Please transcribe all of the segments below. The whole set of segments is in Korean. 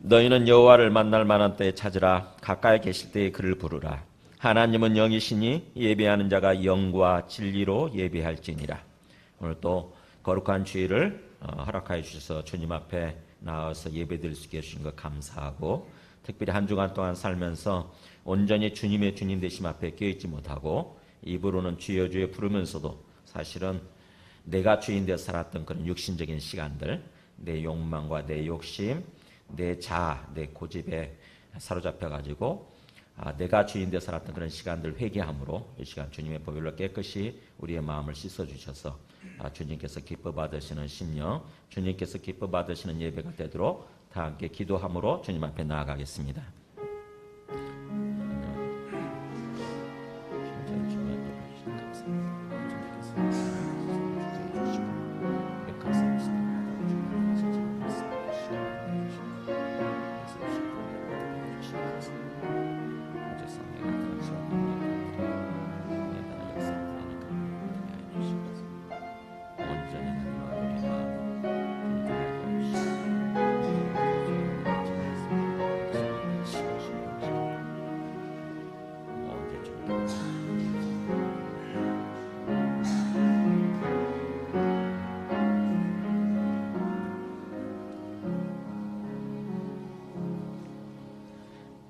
너희는 여호와를 만날 만한 때에 찾으라. 가까이 계실 때에 그를 부르라. 하나님은 영이시니 예배하는 자가 영과 진리로 예배할지니라. 오늘 또 거룩한 주일을 허락하여 주셔서 주님 앞에 나와서 예배드릴 수 있게 해주신 것 감사하고, 특별히 한 주간 동안 살면서 온전히 주님의 주님 되심 앞에 깨어있지 못하고 입으로는 주여 주여 부르면서도 사실은 내가 주인 되어 살았던 그런 육신적인 시간들, 내 욕망과 내 욕심, 내 자아, 내 고집에 사로잡혀가지고 내가 주인 되어 살았던 그런 시간들 회개함으로 이 시간 주님의 보혈로 깨끗이 우리의 마음을 씻어주셔서 주님께서 기뻐 받으시는 심령, 주님께서 기뻐 받으시는 예배가 되도록 다 함께 기도함으로 주님 앞에 나아가겠습니다.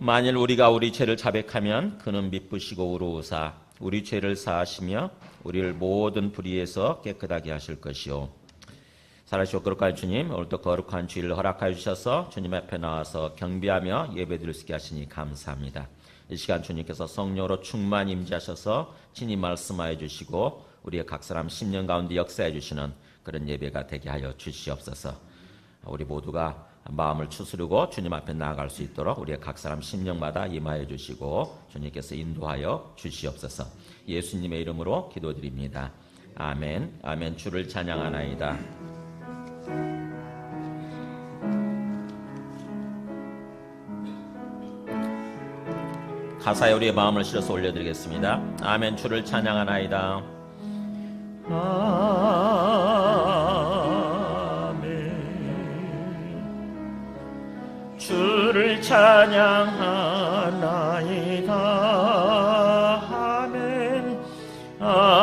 만일 우리가 우리 죄를 자백하면 그는 미쁘시고 의로우사 우리 죄를 사하시며 우리를 모든 불의에서 깨끗하게 하실 것이요. 살아계시고 거룩한 주님, 오늘도 거룩한 주일을 허락하여 주셔서 주님 앞에 나와서 경배하며 예배드릴 수 있게 하시니 감사합니다. 이 시간 주님께서 성령으로 충만히 임재하셔서 친히 말씀하여 주시고 우리의 각 사람 심령 가운데 역사해 주시는 그런 예배가 되게 하여 주시옵소서. 우리 모두가 마음을 추스르고 주님 앞에 나아갈 수 있도록 우리의 각 사람 심령마다 임하여 주시고 주님께서 인도하여 주시옵소서. 예수님의 이름으로 기도드립니다. 아멘. 아멘. 주를 찬양하나이다. 가사에 우리의 마음을 실어서 올려드리겠습니다. 아멘. 주를 찬양하나이다. 주를 찬양하나이다. 아멘. 아멘.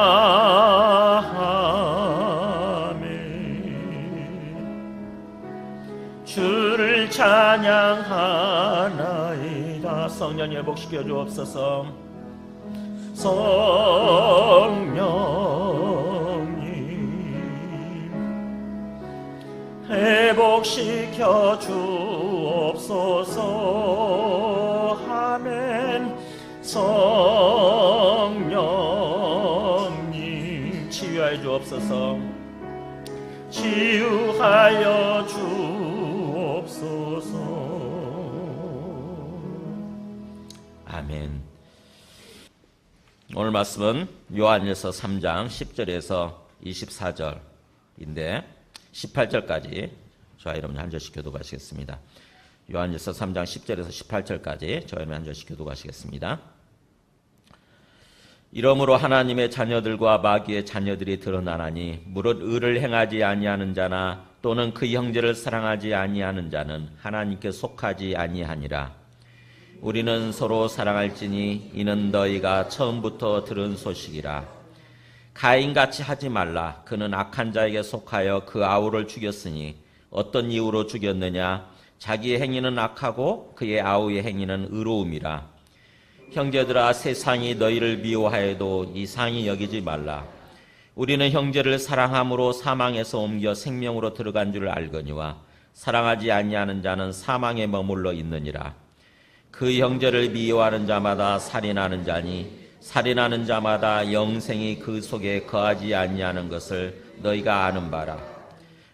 주를 찬양하나이다. 성령 회복시켜 주옵소서. 성령님 회복시켜 주옵소서. 아멘. 성령님 치유하여 주옵소서. 치유하여 주옵소서. 아멘. 오늘 말씀은 요한일서 3장 10절에서 24절인데 18절까지 저와 여러분이 한 절씩 교독하시겠습니다. 요한일서 3장 10절에서 18절까지 저와 여러분이 한 절씩 교독하시겠습니다. 이러므로 하나님의 자녀들과 마귀의 자녀들이 드러나나니 무릇 의를 행하지 아니하는 자나 또는 그 형제를 사랑하지 아니하는 자는 하나님께 속하지 아니하니라. 우리는 서로 사랑할지니 이는 너희가 처음부터 들은 소식이라. 가인같이 하지 말라. 그는 악한 자에게 속하여 그 아우를 죽였으니 어떤 이유로 죽였느냐? 자기의 행위는 악하고 그의 아우의 행위는 의로움이라. 형제들아, 세상이 너희를 미워하여도 이상히 여기지 말라. 우리는 형제를 사랑함으로 사망에서 옮겨 생명으로 들어간 줄 알거니와 사랑하지 아니하는 자는 사망에 머물러 있느니라. 그 형제를 미워하는 자마다 살인하는 자니 살인하는 자마다 영생이 그 속에 거하지 아니하는 것을 너희가 아는 바라.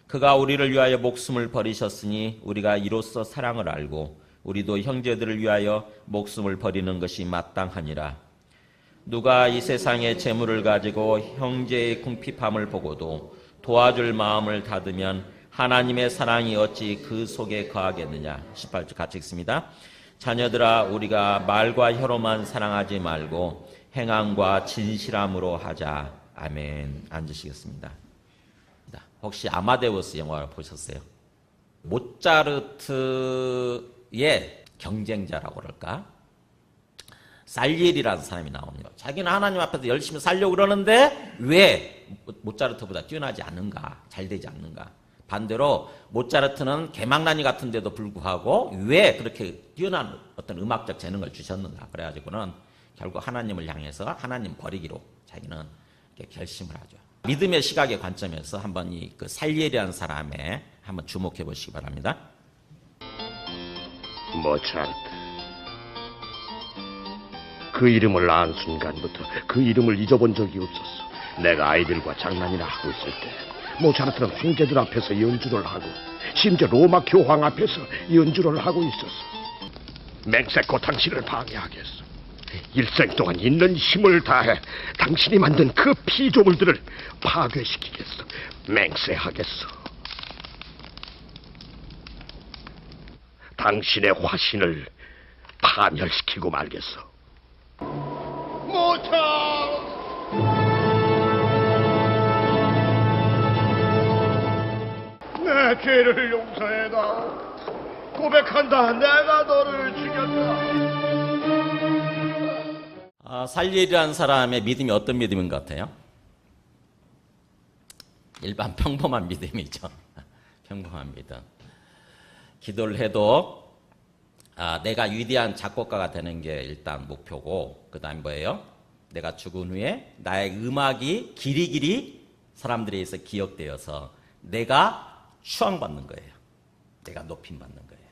그가 우리를 위하여 목숨을 버리셨으니 우리가 이로써 사랑을 알고 우리도 형제들을 위하여 목숨을 버리는 것이 마땅하니라. 누가 이 세상의 재물을 가지고 형제의 궁핍함을 보고도 도와줄 마음을 닫으면 하나님의 사랑이 어찌 그 속에 거하겠느냐. 18절 같이 읽습니다. 자녀들아, 우리가 말과 혀로만 사랑하지 말고 행함과 진실함으로 하자. 아멘. 앉으시겠습니다. 혹시 아마데우스 영화 보셨어요? 모차르트의 경쟁자라고 그럴까? 살리에리라는 사람이 나옵니다. 자기는 하나님 앞에서 열심히 살려고 그러는데 왜 모차르트보다 뛰어나지 않는가? 잘 되지 않는가? 반대로 모차르트는 개망나니 같은데도 불구하고 왜 그렇게 뛰어난 어떤 음악적 재능을 주셨는가? 그래가지고는 결국 하나님을 향해서 하나님 버리기로 자기는 이렇게 결심을 하죠. 믿음의 시각의 관점에서 한번 이 그 살리에리라는 사람에 한번 주목해 보시기 바랍니다. 모차르트. 그 이름을 안 순간부터 그 이름을 잊어본 적이 없었어. 내가 아이들과 장난이나 하고 있을 때 모차르트는 황제들 앞에서 연주를 하고 심지어 로마 교황 앞에서 연주를 하고 있었어. 맹세코 당신을 방해하겠어. 일생 동안 있는 힘을 다해 당신이 만든 그 피조물들을 파괴시키겠어. 맹세하겠어. 당신의 화신을 파멸시키고 말겠어. 모차르트! 내 죄를 용서해다. 고백한다. 내가 너를 죽였다. 살리에리라는 사람의 믿음이 어떤 믿음인 것 같아요? 일반 평범한 믿음이죠. 평범한 믿음. 기도를 해도 내가 위대한 작곡가가 되는 게 일단 목표고, 그 다음 뭐예요? 내가 죽은 후에 나의 음악이 길이길이 사람들에 의해서 기억되어서 내가 추앙받는 거예요. 내가 높임받는 거예요.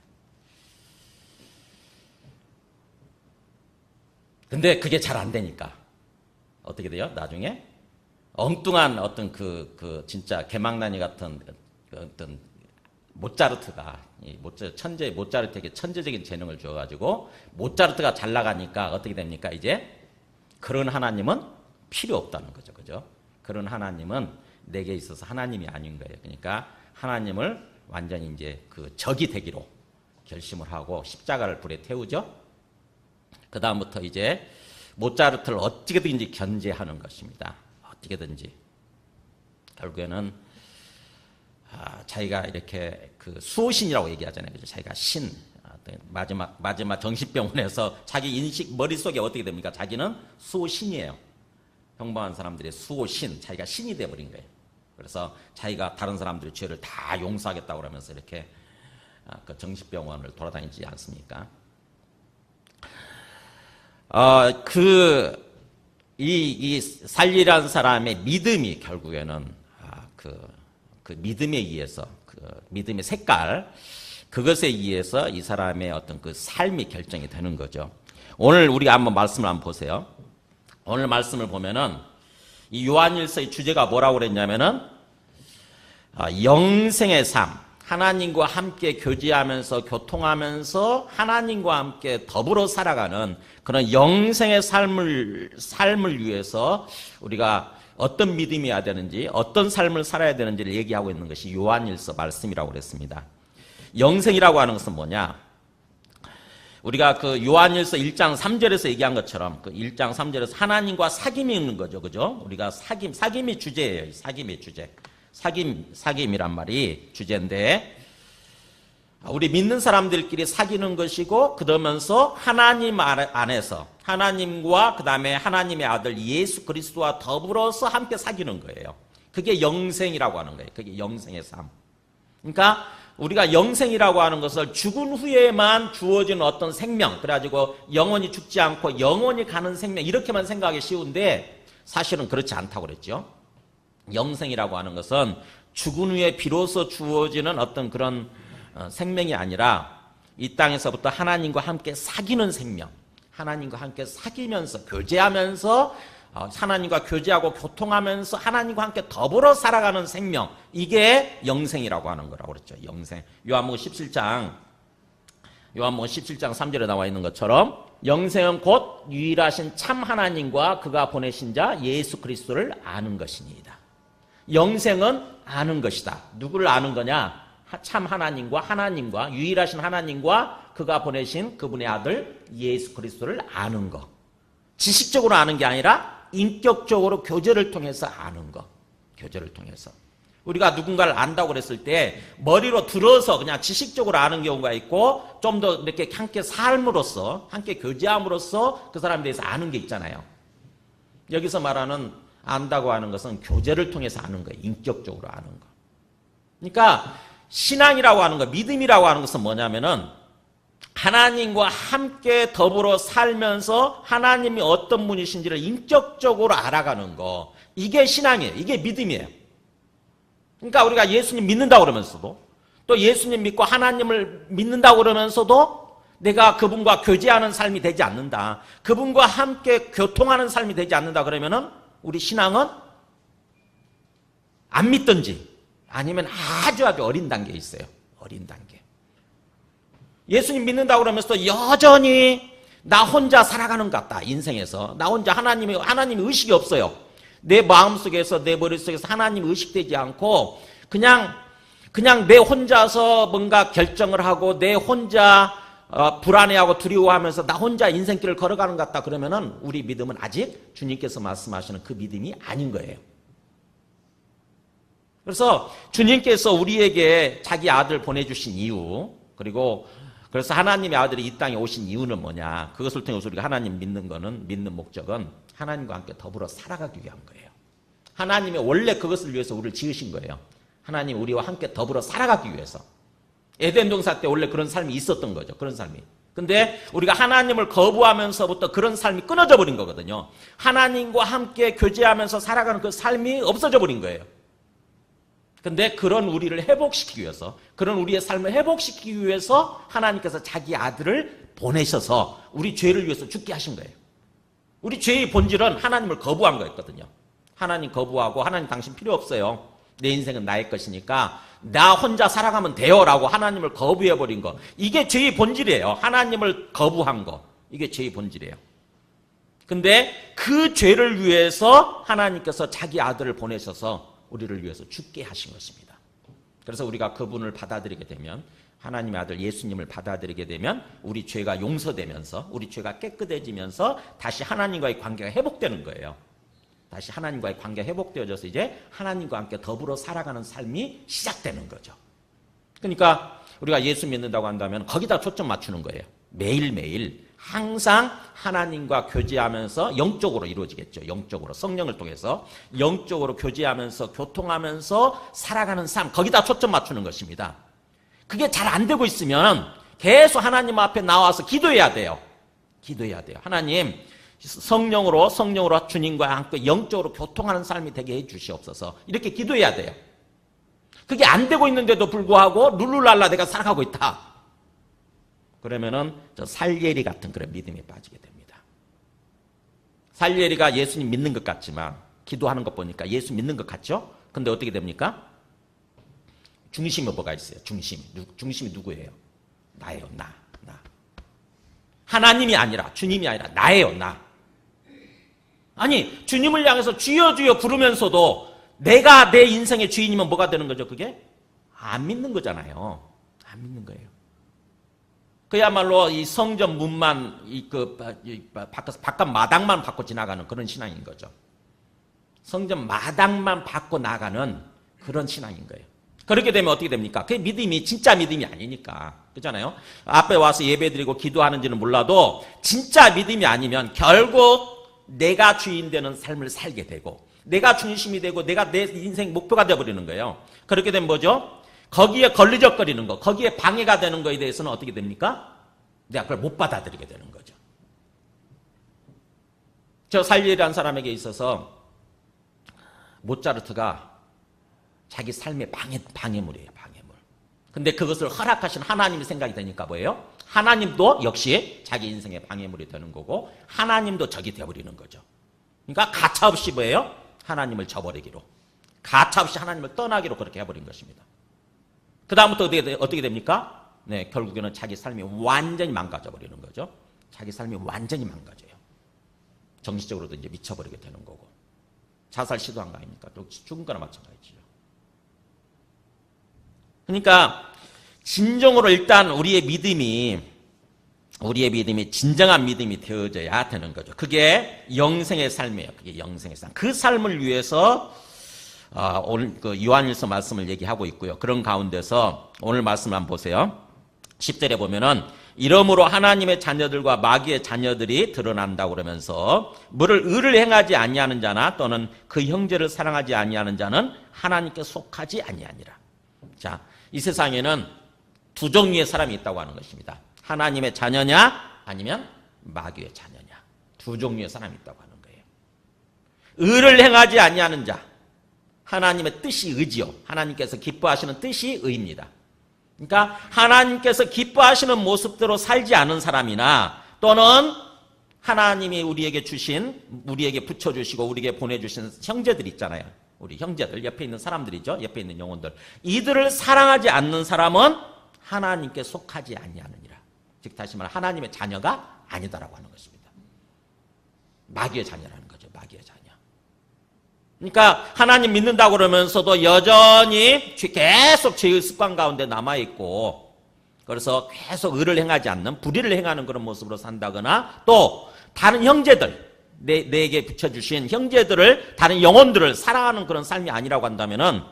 근데 그게 잘 안 되니까 어떻게 돼요? 나중에 엉뚱한 어떤 진짜 개망나니 같은 어떤 모차르트가 모차르트에게 천재적인 재능을 주어가지고 모차르트가 잘 나가니까 어떻게 됩니까? 이제 그런 하나님은 필요 없다는 거죠, 그죠? 그런 하나님은 내게 있어서 하나님이 아닌 거예요. 그러니까 하나님을 완전히 이제 그 적이 되기로 결심을 하고 십자가를 불에 태우죠. 그 다음부터 이제 모차르트를 어떻게든지 견제하는 것입니다. 어떻게든지. 결국에는 자기가 이렇게 그 수호신이라고 얘기하잖아요. 그죠? 자기가 신. 마지막 정신병원에서 자기 인식 머릿속에 어떻게 됩니까? 자기는 수호신이에요. 평범한 사람들의 수호신. 자기가 신이 되어버린 거예요. 그래서 자기가 다른 사람들의 죄를 다 용서하겠다고 그러면서 이렇게 그 정신병원을 돌아다니지 않습니까? 이 살리라는 사람의 믿음이 결국에는 그 믿음에 의해서 그 믿음의 색깔 그것에 의해서 이 사람의 어떤 그 삶이 결정이 되는 거죠. 오늘 우리가 한번 말씀을 한번 보세요. 오늘 말씀을 보면은 이 요한일서의 주제가 뭐라고 그랬냐면은 영생의 삶. 하나님과 함께 교제하면서 교통하면서 하나님과 함께 더불어 살아가는 그런 영생의 삶을 위해서 우리가 어떤 믿음이어야 되는지 어떤 삶을 살아야 되는지를 얘기하고 있는 것이 요한일서 말씀이라고 그랬습니다. 영생이라고 하는 것은 뭐냐? 우리가 그 요한일서 1장 3절에서 얘기한 것처럼 그 1장 3절에서 하나님과 사귐이 있는 거죠. 그죠? 우리가 사귐이 주제예요. 사귐의 주제. 사귐이란 말이 주제인데 우리 믿는 사람들끼리 사귀는 것이고 그러면서 하나님 안에서 하나님과 그 다음에 하나님의 아들 예수 그리스도와 더불어서 함께 사귀는 거예요. 그게 영생이라고 하는 거예요. 그게 영생의 삶. 그러니까 우리가 영생이라고 하는 것을 죽은 후에만 주어지는 어떤 생명, 그래가지고 영원히 죽지 않고 영원히 가는 생명 이렇게만 생각하기 쉬운데 사실은 그렇지 않다고 그랬죠. 영생이라고 하는 것은 죽은 후에 비로소 주어지는 어떤 그런 생명이 아니라 이 땅에서부터 하나님과 함께 사귀는 생명, 하나님과 함께 사귀면서 교제하면서 하나님과 교제하고 교통하면서 하나님과 함께 더불어 살아가는 생명, 이게 영생이라고 하는 거라고 그랬죠. 영생. 요한복음 17장 3절에 나와 있는 것처럼 영생은 곧 유일하신 참 하나님과 그가 보내신 자 예수 그리스도를 아는 것이니이다. 영생은 아는 것이다. 누구를 아는 거냐? 참 하나님과 유일하신 하나님과 그가 보내신 그분의 아들 예수 그리스도를 아는 것. 지식적으로 아는 게 아니라 인격적으로 교제를 통해서 아는 것. 교제를 통해서. 우리가 누군가를 안다고 그랬을 때 머리로 들어서 그냥 지식적으로 아는 경우가 있고 좀 더 이렇게 함께 삶으로써 함께 교제함으로써 그 사람에 대해서 아는 게 있잖아요. 여기서 말하는 안다고 하는 것은 교제를 통해서 아는 거예요. 인격적으로 아는 거. 그러니까 신앙이라고 하는 거, 믿음이라고 하는 것은 뭐냐면은 하나님과 함께 더불어 살면서 하나님이 어떤 분이신지를 인격적으로 알아가는 거. 이게 신앙이에요. 이게 믿음이에요. 그러니까 우리가 예수님 믿는다고 그러면서도 또 예수님 믿고 하나님을 믿는다고 그러면서도 내가 그분과 교제하는 삶이 되지 않는다. 그분과 함께 교통하는 삶이 되지 않는다 그러면은 우리 신앙은 안 믿든지 아니면 아주 어린 단계에 있어요. 어린 단계. 예수님 믿는다고 그러면서도 여전히 나 혼자 살아가는 것 같다. 인생에서. 나 혼자 하나님 의식이 없어요. 내 마음속에서 내 머릿속에서 하나님 의식되지 않고 그냥 내 혼자서 뭔가 결정을 하고 내 혼자 불안해하고 두려워하면서 나 혼자 인생길을 걸어가는 것 같다 그러면은 우리 믿음은 아직 주님께서 말씀하시는 그 믿음이 아닌 거예요. 그래서 주님께서 우리에게 자기 아들 보내주신 이유 그리고 그래서 하나님의 아들이 이 땅에 오신 이유는 뭐냐. 그것을 통해서 우리가 하나님 믿는 목적은 하나님과 함께 더불어 살아가기 위한 거예요. 하나님이 원래 그것을 위해서 우리를 지으신 거예요. 하나님 우리와 함께 더불어 살아가기 위해서. 에덴 동산 때 원래 그런 삶이 있었던 거죠. 그런 삶이. 근데 우리가 하나님을 거부하면서부터 그런 삶이 끊어져 버린 거거든요. 하나님과 함께 교제하면서 살아가는 그 삶이 없어져 버린 거예요. 근데 그런 우리를 회복시키기 위해서, 그런 우리의 삶을 회복시키기 위해서 하나님께서 자기 아들을 보내셔서 우리 죄를 위해서 죽게 하신 거예요. 우리 죄의 본질은 하나님을 거부한 거였거든요. 하나님 거부하고 하나님 당신 필요 없어요. 내 인생은 나의 것이니까 나 혼자 살아가면 돼요 라고 하나님을 거부해버린 거. 이게 죄의 본질이에요. 하나님을 거부한 거. 이게 죄의 본질이에요. 근데 그 죄를 위해서 하나님께서 자기 아들을 보내셔서 우리를 위해서 죽게 하신 것입니다. 그래서 우리가 그분을 받아들이게 되면 하나님의 아들 예수님을 받아들이게 되면 우리 죄가 용서되면서 우리 죄가 깨끗해지면서 다시 하나님과의 관계가 회복되는 거예요. 다시 하나님과의 관계가 회복되어져서 이제 하나님과 함께 더불어 살아가는 삶이 시작되는 거죠. 그러니까 우리가 예수 믿는다고 한다면 거기다 초점 맞추는 거예요. 매일매일 항상 하나님과 교제하면서 영적으로 이루어지겠죠. 영적으로 성령을 통해서 영적으로 교제하면서 교통하면서 살아가는 삶 거기다 초점 맞추는 것입니다. 그게 잘 안 되고 있으면 계속 하나님 앞에 나와서 기도해야 돼요. 기도해야 돼요. 하나님 성령으로 주님과 함께 영적으로 교통하는 삶이 되게 해 주시옵소서. 이렇게 기도해야 돼요. 그게 안 되고 있는데도 불구하고 룰루랄라 내가 살아가고 있다. 그러면은 저 살예리 같은 그런 믿음에 빠지게 됩니다. 살예리가 예수님 믿는 것 같지만 기도하는 것 보니까 예수 믿는 것 같죠? 근데 어떻게 됩니까? 중심이 뭐가 있어요? 중심이 누구예요? 나예요. 나. 하나님이 아니라 주님이 아니라 나예요. 나. 아니 주님을 향해서 주여 주여 부르면서도 내가 내 인생의 주인이면 뭐가 되는 거죠? 그게? 안 믿는 거잖아요. 안 믿는 거예요. 그야말로 이 성전 문만 바깥 마당만 받고 지나가는 그런 신앙인 거죠. 성전 마당만 받고 나가는 그런 신앙인 거예요. 그렇게 되면 어떻게 됩니까? 그게 믿음이 진짜 믿음이 아니니까. 그렇잖아요. 앞에 와서 예배드리고 기도하는지는 몰라도 진짜 믿음이 아니면 결국 내가 주인 되는 삶을 살게 되고 내가 중심이 되고 내가 내 인생 목표가 되어버리는 거예요. 그렇게 되면 뭐죠? 거기에 걸리적거리는 거, 거기에 방해가 되는 거에 대해서는 어떻게 됩니까? 내가 그걸 못 받아들이게 되는 거죠. 저 살리라는 사람에게 있어서 모차르트가 자기 삶의 방해물이에요. 방해물. 근데 그것을 허락하신 하나님의 생각이 되니까 뭐예요? 하나님도 역시 자기 인생의 방해물이 되는 거고 하나님도 적이 되어버리는 거죠. 그러니까 가차없이 뭐예요? 하나님을 저버리기로. 가차없이 하나님을 떠나기로 그렇게 해버린 것입니다. 그 다음부터 어떻게 됩니까? 네, 결국에는 자기 삶이 완전히 망가져버리는 거죠. 자기 삶이 완전히 망가져요. 정신적으로도 이제 미쳐버리게 되는 거고. 자살 시도한 거 아닙니까? 또 죽은 거나 마찬가지죠. 그러니까 진정으로 일단 우리의 믿음이 진정한 믿음이 되어져야 되는 거죠. 그게 영생의 삶이에요. 그게 영생의 삶. 그 삶을 위해서 오늘 그 요한일서 말씀을 얘기하고 있고요. 그런 가운데서 오늘 말씀 한번 보세요. 10절에 보면은 이러므로 하나님의 자녀들과 마귀의 자녀들이 드러난다고 그러면서 무릇 의를 행하지 아니하는 자나 또는 그 형제를 사랑하지 아니하는 자는 하나님께 속하지 아니하니라. 자, 이 세상에는 두 종류의 사람이 있다고 하는 것입니다. 하나님의 자녀냐 아니면 마귀의 자녀냐. 두 종류의 사람이 있다고 하는 거예요. 의를 행하지 아니하는 자. 하나님의 뜻이 의지요. 하나님께서 기뻐하시는 뜻이 의입니다. 그러니까 하나님께서 기뻐하시는 모습대로 살지 않은 사람이나 또는 하나님이 우리에게 주신, 우리에게 붙여주시고 우리에게 보내주신 형제들 있잖아요. 우리 형제들, 옆에 있는 사람들이죠. 옆에 있는 영혼들. 이들을 사랑하지 않는 사람은 하나님께 속하지 아니하느니라. 즉 다시 말해 하나님의 자녀가 아니다라고 하는 것입니다. 마귀의 자녀라는 거죠. 마귀의 자녀. 그러니까 하나님 믿는다고 그러면서도 여전히 계속 죄의 습관 가운데 남아있고 그래서 계속 의를 행하지 않는 불의를 행하는 그런 모습으로 산다거나 또 다른 형제들 내게 붙여주신 형제들을 다른 영혼들을 사랑하는 그런 삶이 아니라고 한다면은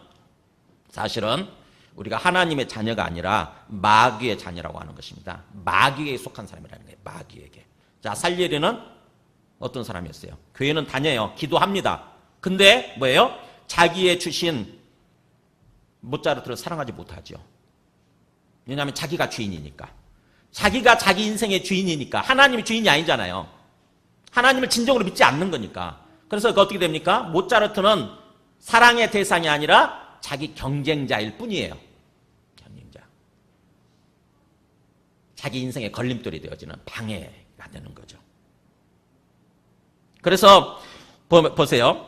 사실은 우리가 하나님의 자녀가 아니라 마귀의 자녀라고 하는 것입니다. 마귀에 속한 사람이라는 거예요. 마귀에게. 자, 살리엘은 어떤 사람이었어요? 교회는 다녀요. 기도합니다. 근데 뭐예요? 자기의 주신 모짜르트를 사랑하지 못하죠. 왜냐하면 자기가 주인이니까. 자기가 자기 인생의 주인이니까. 하나님이 주인이 아니잖아요. 하나님을 진정으로 믿지 않는 거니까. 그래서 어떻게 됩니까? 모짜르트는 사랑의 대상이 아니라 자기 경쟁자일 뿐이에요. 경쟁자. 자기 인생의 걸림돌이 되어지는 방해가 되는 거죠. 그래서 보세요.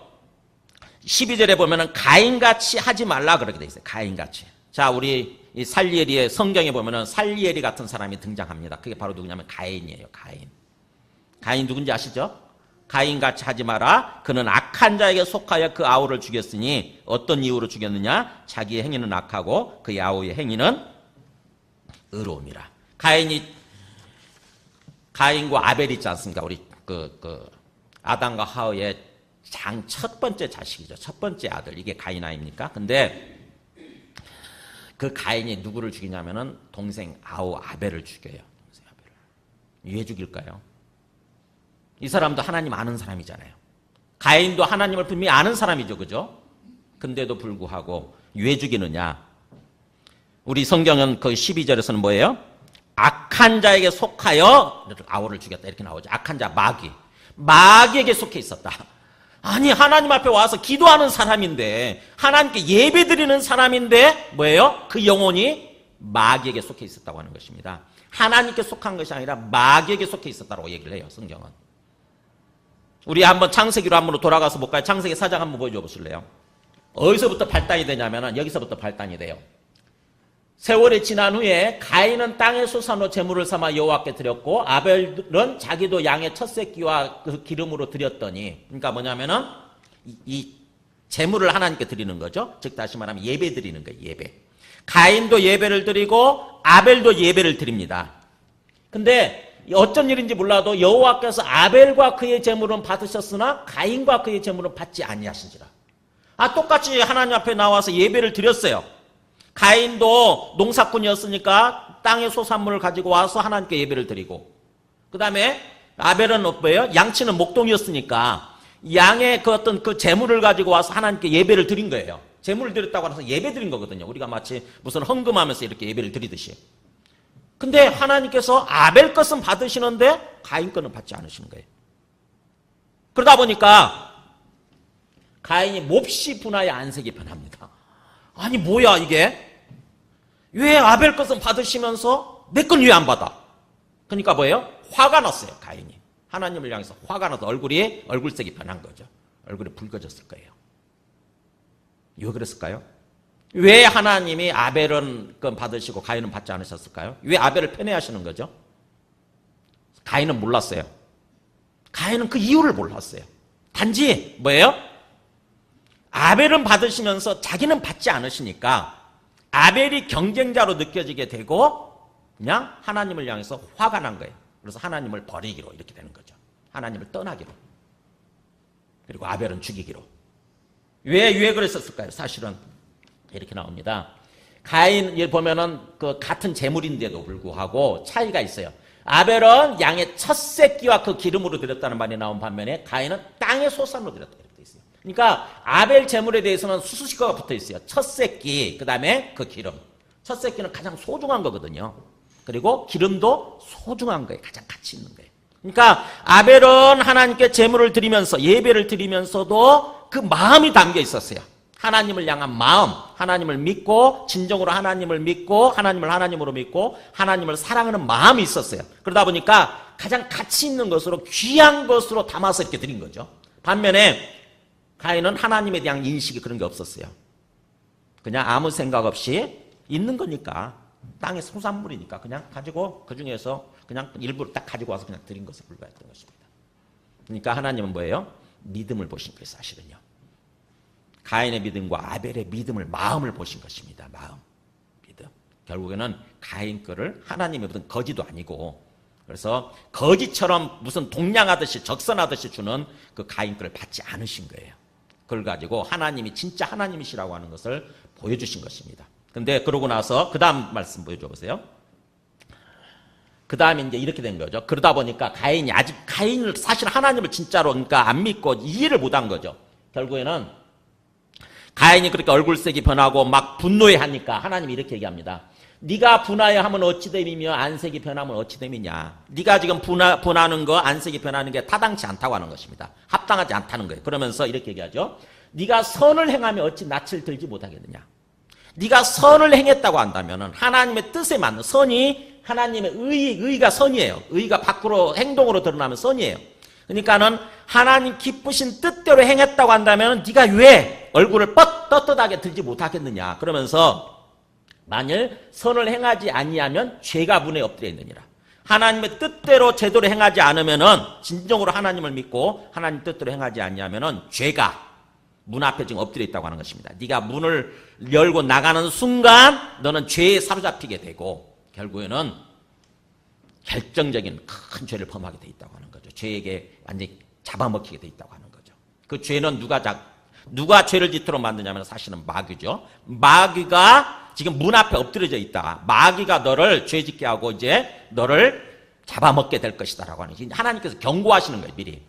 12절에 보면은 가인같이 하지 말라 그렇게 돼 있어요. 가인같이. 자, 우리 이 살리엘이의 성경에 보면은 살리엘이 같은 사람이 등장합니다. 그게 바로 누구냐면 가인이에요. 가인. 가인 누군지 아시죠? 가인같이 하지 마라. 그는 악한 자에게 속하여 그 아우를 죽였으니 어떤 이유로 죽였느냐? 자기의 행위는 악하고 그 아우의 행위는 의로움이라. 가인과 아벨 있지 않습니까? 우리 아담과 하와의 첫 번째 자식이죠. 첫 번째 아들. 이게 가인 아닙니까? 근데 그 가인이 누구를 죽이냐면은 동생 아벨을 죽여요. 동생 아벨을. 왜 죽일까요? 이 사람도 하나님 아는 사람이잖아요. 가인도 하나님을 분명히 아는 사람이죠. 그죠? 근데도 불구하고 왜 죽이느냐? 우리 성경은 그 12절에서는 뭐예요? 악한 자에게 속하여 아우를 죽였다. 이렇게 나오죠. 악한 자, 마귀에게 속해 있었다. 아니 하나님 앞에 와서 기도하는 사람인데 하나님께 예배드리는 사람인데 뭐예요? 그 영혼이 마귀에게 속해 있었다고 하는 것입니다. 하나님께 속한 것이 아니라 마귀에게 속해 있었다고 얘기를 해요. 성경은. 우리 한번 창세기로 한번 돌아가서 볼까요? 창세기 4장 한번 보여줘 보실래요? 어디서부터 발단이 되냐면 여기서부터 발단이 돼요. 세월이 지난 후에 가인은 땅의 소산으로 제물을 삼아 여호와께 드렸고 아벨은 자기도 양의 첫 새끼와 그 기름으로 드렸더니 그러니까 뭐냐면은 이 제물을 하나님께 드리는 거죠. 즉 다시 말하면 예배 드리는 거예요. 예배. 가인도 예배를 드리고 아벨도 예배를 드립니다. 근데 어쩐 일인지 몰라도 여호와께서 아벨과 그의 제물은 받으셨으나 가인과 그의 제물은 받지 아니하신지라. 똑같이 하나님 앞에 나와서 예배를 드렸어요. 가인도 농사꾼이었으니까 땅의 소산물을 가지고 와서 하나님께 예배를 드리고 그 다음에 아벨은 뭐예요? 양치는 목동이었으니까 양의 그 어떤 그 재물을 가지고 와서 하나님께 예배를 드린 거예요. 재물을 드렸다고 해서 예배 드린 거거든요. 우리가 마치 무슨 헌금하면서 이렇게 예배를 드리듯이. 근데 하나님께서 아벨 것은 받으시는데 가인 것은 받지 않으시는 거예요. 그러다 보니까 가인이 몹시 분하여 안색이 변합니다. 아니 뭐야 이게? 왜 아벨 것은 받으시면서 내 건 왜 안 받아? 그러니까 뭐예요? 화가 났어요. 가인이. 하나님을 향해서 화가 나서 얼굴색이 변한 거죠. 얼굴이 붉어졌을 거예요. 왜 그랬을까요? 왜 하나님이 아벨은 건 받으시고 가인은 받지 않으셨을까요? 왜 아벨을 편애하시는 거죠? 가인은 몰랐어요. 가인은 그 이유를 몰랐어요. 단지 뭐예요? 아벨은 받으시면서 자기는 받지 않으시니까 아벨이 경쟁자로 느껴지게 되고 그냥 하나님을 향해서 화가 난 거예요. 그래서 하나님을 버리기로 이렇게 되는 거죠. 하나님을 떠나기로. 그리고 아벨은 죽이기로. 왜 그랬었을까요? 사실은 이렇게 나옵니다. 가인 보면은 그 같은 제물인데도 불구하고 차이가 있어요. 아벨은 양의 첫 새끼와 그 기름으로 드렸다는 말이 나온 반면에 가인은 땅의 소산으로 드렸다 이렇게 돼 있어요. 그러니까 아벨 제물에 대해서는 수수식어가 붙어 있어요. 첫 새끼, 그 다음에 그 기름. 첫 새끼는 가장 소중한 거거든요. 그리고 기름도 소중한 거예요. 가장 가치 있는 거예요. 그러니까 아벨은 하나님께 제물을 드리면서 예배를 드리면서도 그 마음이 담겨 있었어요. 하나님을 향한 마음, 하나님을 믿고 진정으로 하나님을 믿고 하나님을 하나님으로 믿고 하나님을 사랑하는 마음이 있었어요. 그러다 보니까 가장 가치 있는 것으로 귀한 것으로 담아서 이렇게 드린 거죠. 반면에 가인은 하나님에 대한 인식이 그런 게 없었어요. 그냥 아무 생각 없이 있는 거니까 땅의 소산물이니까 그냥 가지고 그 중에서 그냥 일부러 딱 가지고 와서 그냥 드린 것에 불과했던 것입니다. 그러니까 하나님은 뭐예요? 믿음을 보신 거예요, 사실은요. 가인의 믿음과 아벨의 믿음을, 마음을 보신 것입니다. 마음, 믿음. 결국에는 가인 거를 하나님의 무슨 거지도 아니고, 그래서 거지처럼 무슨 동냥하듯이 적선하듯이 주는 그 가인 거를 받지 않으신 거예요. 그걸 가지고 하나님이 진짜 하나님이시라고 하는 것을 보여주신 것입니다. 근데 그러고 나서 그 다음 말씀 보여줘 보세요. 그 다음에 이제 이렇게 된 거죠. 그러다 보니까 가인을 사실 하나님을 진짜로 그러니까 안 믿고 이해를 못한 거죠. 결국에는 가인이 그렇게 얼굴색이 변하고 막 분노해 하니까 하나님이 이렇게 얘기합니다. 네가 분하여 하면 어찌 됨이며 안색이 변하면 어찌 됨이냐. 네가 지금 분하는 거, 안색이 변하는 게 타당치 않다고 하는 것입니다. 합당하지 않다는 거예요. 그러면서 이렇게 얘기하죠. 네가 선을 행하면 어찌 낯을 들지 못하겠느냐. 네가 선을 행했다고 한다면 하나님의 뜻에 맞는 선이 하나님의 의가 선이에요. 의가 밖으로 행동으로 드러나면 선이에요. 그러니까는 하나님 기쁘신 뜻대로 행했다고 한다면 네가 왜 얼굴을 떳떳하게 들지 못하겠느냐. 그러면서 만일 선을 행하지 아니하면 죄가 문에 엎드려 있느니라. 하나님의 뜻대로 제대로 행하지 않으면은 진정으로 하나님을 믿고 하나님 뜻대로 행하지 아니하면은 죄가 문 앞에 지금 엎드려 있다고 하는 것입니다. 네가 문을 열고 나가는 순간 너는 죄에 사로잡히게 되고 결국에는 결정적인 큰 죄를 범하게 돼 있다고 하는 거죠. 죄에게 완전히 잡아먹히게 돼 있다고 하는 거죠. 그 죄는 누가 죄를 짓도록 만드냐면 사실은 마귀죠. 마귀가 지금 문 앞에 엎드려져 있다. 마귀가 너를 죄짓게 하고 이제 너를 잡아먹게 될 것이다라고 하는 거죠. 하나님께서 경고하시는 거예요, 미리.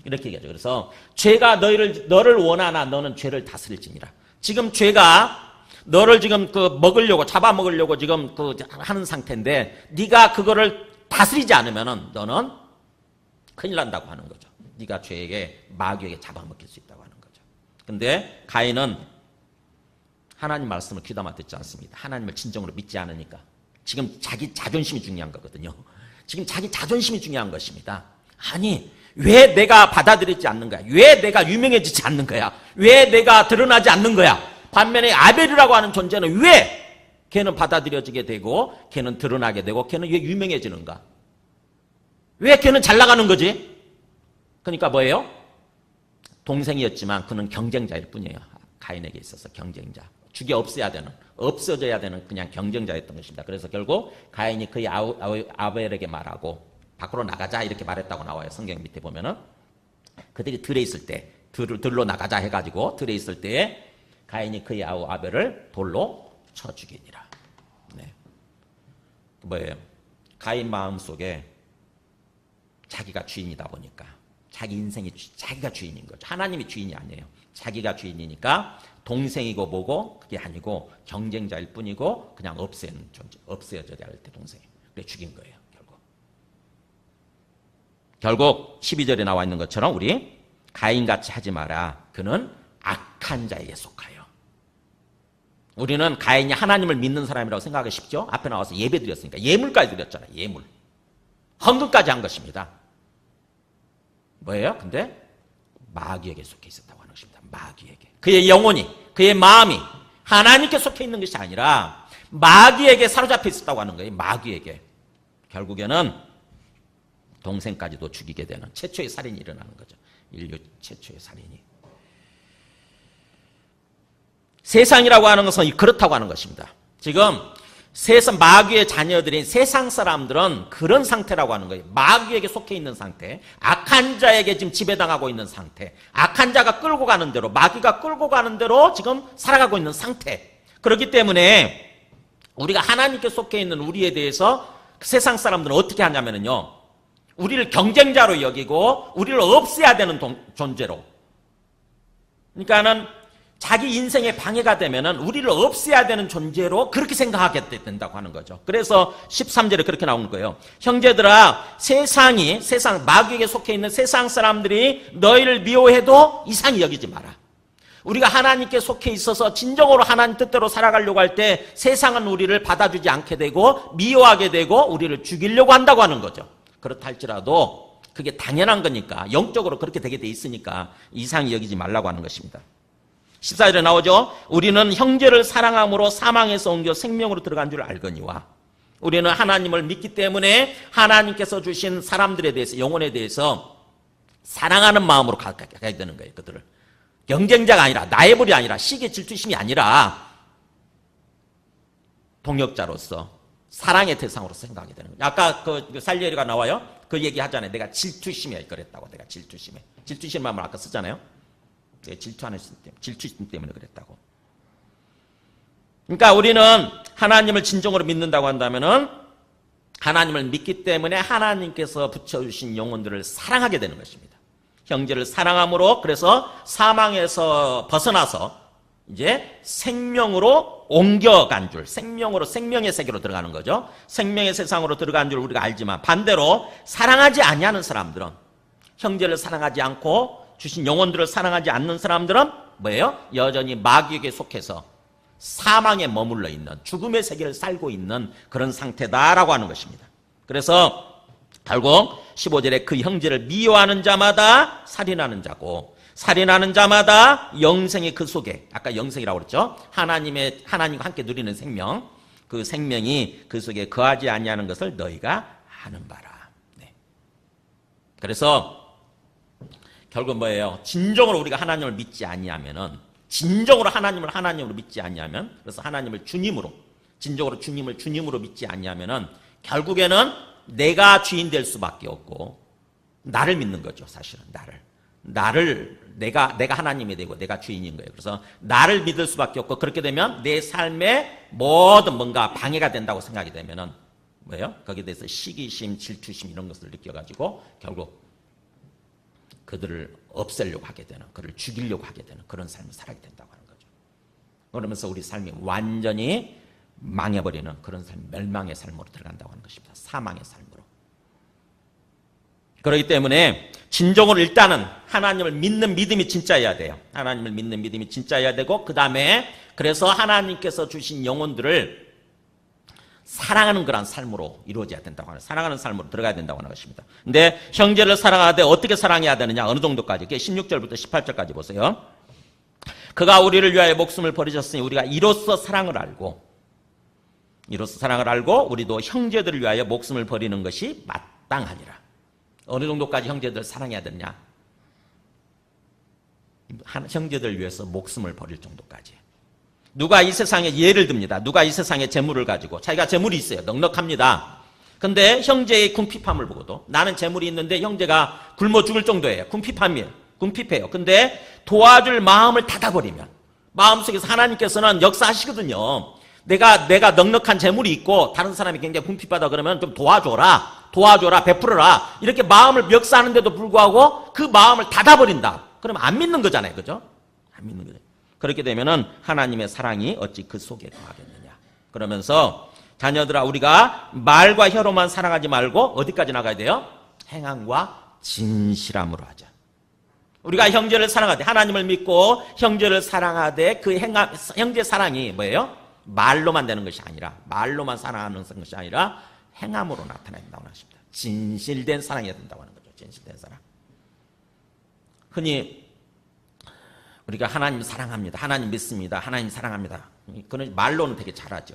이렇게 얘기하죠. 그래서 죄가 너를 원하나 너는 죄를 다스릴지니라. 지금 죄가 너를 지금 먹으려고 잡아먹으려고 지금 하는 상태인데 네가 그거를 다스리지 않으면은 너는 큰일 난다고 하는 거죠. 네가 죄에게 마귀에게 잡아먹힐 수 있다고 하는 거죠. 근데 가인은 하나님 말씀을 귀담아 듣지 않습니다. 하나님을 진정으로 믿지 않으니까. 지금 자기 자존심이 중요한 거거든요. 지금 자기 자존심이 중요한 것입니다. 아니 왜 내가 받아들이지 않는 거야? 왜 내가 유명해지지 않는 거야? 왜 내가 드러나지 않는 거야? 반면에 아벨이라고 하는 존재는 왜 걔는 받아들여지게 되고 걔는 드러나게 되고 걔는 왜 유명해지는가? 왜 걔는 잘 나가는 거지? 그러니까 뭐예요? 동생이었지만 그는 경쟁자일 뿐이에요. 가인에게 있어서 경쟁자. 없어져야 되는 그냥 경쟁자였던 것입니다. 그래서 결국 가인이 그의 아벨에게 말하고 밖으로 나가자 이렇게 말했다고 나와요. 성경 밑에 보면은 그들이 들에 있을 때 들로 나가자 해가지고 들에 있을 때에 가인이 그의 아우 아벨을 돌로 쳐 죽이니라. 네. 뭐예요? 가인 마음속에 자기가 주인이다 보니까 자기 인생이 자기가 주인인 거죠. 하나님이 주인이 아니에요. 자기가 주인이니까 동생이고 뭐고 그게 아니고 경쟁자일 뿐이고 그냥 없애는 존재, 없애져야 할 때 동생이. 그래 죽인 거예요. 결국 12절에 나와 있는 것처럼 우리 가인같이 하지 마라. 그는 악한 자에게 속하여. 우리는 가인이 하나님을 믿는 사람이라고 생각하기 쉽죠? 앞에 나와서 예배 드렸으니까. 예물까지 드렸잖아요. 예물. 헌금까지 한 것입니다. 뭐예요? 근데 마귀에게 속해 있었다고 하는 것입니다. 마귀에게. 그의 영혼이, 그의 마음이 하나님께 속해 있는 것이 아니라 마귀에게 사로잡혀 있었다고 하는 거예요. 마귀에게. 결국에는 동생까지도 죽이게 되는 최초의 살인이 일어나는 거죠. 인류 최초의 살인이. 세상이라고 하는 것은 그렇다고 하는 것입니다. 지금 세상 마귀의 자녀들인 세상 사람들은 그런 상태라고 하는 거예요. 마귀에게 속해 있는 상태, 악한 자에게 지금 지배당하고 있는 상태, 악한 자가 끌고 가는 대로, 마귀가 끌고 가는 대로 지금 살아가고 있는 상태. 그렇기 때문에 우리가 하나님께 속해 있는 우리에 대해서 세상 사람들은 어떻게 하냐면요, 우리를 경쟁자로 여기고 우리를 없애야 되는 존재로, 그러니까는 자기 인생에 방해가 되면은 우리를 없애야 되는 존재로 그렇게 생각하게 된다고 하는 거죠. 그래서 13절에 그렇게 나오는 거예요. 형제들아, 세상 마귀에게 속해 있는 세상 사람들이 너희를 미워해도 이상히 여기지 마라. 우리가 하나님께 속해 있어서 진정으로 하나님 뜻대로 살아가려고 할 때 세상은 우리를 받아주지 않게 되고 미워하게 되고 우리를 죽이려고 한다고 하는 거죠. 그렇다 할지라도 그게 당연한 거니까, 영적으로 그렇게 되게 돼 있으니까 이상히 여기지 말라고 하는 것입니다. 14절에 나오죠. 우리는 형제를 사랑함으로 사망에서 옮겨 생명으로 들어간 줄 알거니와. 우리는 하나님을 믿기 때문에 하나님께서 주신 사람들에 대해서, 영혼에 대해서 사랑하는 마음으로 가야 되는 거예요. 그들을 경쟁자가 아니라, 나의 벌이 아니라, 시기 질투심이 아니라 동역자로서 사랑의 대상으로 생각하게 되는 거예요. 아까 그 살리에리가 나와요. 그 얘기 하잖아요. 내가 질투심에 그랬다고. 내가 질투심 마음을 아까 쓰잖아요. 질투심 때문에 그랬다고. 그러니까 우리는 하나님을 진정으로 믿는다고 한다면은 하나님을 믿기 때문에 하나님께서 붙여주신 영혼들을 사랑하게 되는 것입니다. 형제를 사랑함으로, 그래서 사망에서 벗어나서 이제 생명으로 옮겨간 줄, 생명의 세계로 들어가는 거죠. 생명의 세상으로 들어간 줄 우리가 알지만, 반대로 사랑하지 아니하는 사람들은, 형제를 사랑하지 않고 주신 영혼들을 사랑하지 않는 사람들은 뭐예요? 여전히 마귀에게 속해서 사망에 머물러 있는, 죽음의 세계를 살고 있는 그런 상태다라고 하는 것입니다. 그래서 결국 15절에 그 형제를 미워하는 자마다 살인하는 자고, 살인하는 자마다 영생이 그 속에, 아까 영생이라고 그랬죠. 하나님과 함께 누리는 생명, 그 생명이 그 속에 거하지 아니하는 것을 너희가 아는 바라. 네. 그래서 결국 뭐예요? 진정으로 우리가 하나님을 믿지 아니하면은, 진정으로 하나님으로 믿지 아니하면, 그래서 하나님을 주님으로, 진정으로 주님을 주님으로 믿지 아니하면은 결국에는 내가 주인 될 수밖에 없고, 나를 믿는 거죠. 사실은 내가 하나님이 되고 내가 주인인 거예요. 그래서 나를 믿을 수밖에 없고, 그렇게 되면 내 삶에 모든 뭔가 방해가 된다고 생각이 되면은 뭐예요? 거기에 대해서 시기심, 질투심 이런 것을 느껴가지고 결국 그들을 없애려고 하게 되는, 그를 죽이려고 하게 되는 그런 삶을 살아야 된다고 하는 거죠. 그러면서 우리 삶이 완전히 망해버리는 그런 삶, 멸망의 삶으로 들어간다고 하는 것입니다. 사망의 삶으로. 그렇기 때문에 진정으로 일단은 하나님을 믿는 믿음이 진짜여야 돼요. 하나님을 믿는 믿음이 진짜여야 되고, 그 다음에 그래서 하나님께서 주신 영혼들을 사랑하는 그런 삶으로 이루어져야 된다고 하는, 사랑하는 삶으로 들어가야 된다고 하는 것입니다. 근데 형제를 사랑하되 어떻게 사랑해야 되느냐, 어느 정도까지? 16절부터 18절까지 보세요. 그가 우리를 위하여 목숨을 버리셨으니 우리가 이로써 사랑을 알고 우리도 형제들을 위하여 목숨을 버리는 것이 마땅하니라. 어느 정도까지 형제들을 사랑해야 되느냐? 형제들을 위해서 목숨을 버릴 정도까지. 누가 이 세상에, 예를 듭니다. 누가 이 세상에 재물을 가지고, 자기가 재물이 있어요. 넉넉합니다. 근데 형제의 궁핍함을 보고도, 나는 재물이 있는데 형제가 굶어 죽을 정도예요. 궁핍해요. 근데 도와줄 마음을 닫아버리면, 마음속에서 하나님께서는 역사하시거든요. 내가 넉넉한 재물이 있고 다른 사람이 굉장히 궁핍하다 그러면 좀 도와줘라, 베풀어라, 이렇게 마음을 역사하는데도 불구하고 그 마음을 닫아버린다. 그러면 안 믿는 거잖아요. 그죠? 안 믿는 거죠. 그렇게 되면은 하나님의 사랑이 어찌 그 속에 거하겠느냐. 그러면서 자녀들아, 우리가 말과 혀로만 사랑하지 말고 어디까지 나가야 돼요? 행함과 진실함으로 하자. 우리가 형제를 사랑하되, 하나님을 믿고 형제를 사랑하되 그 형제 사랑이 뭐예요? 말로만 되는 것이 아니라, 말로만 사랑하는 것이 아니라 행함으로 나타낸다고 하십니다. 진실된 사랑이 된다고 하는 거죠. 진실된 사랑. 흔히 우리가 하나님 사랑합니다, 하나님 믿습니다, 하나님 사랑합니다, 그런 말로는 되게 잘하죠.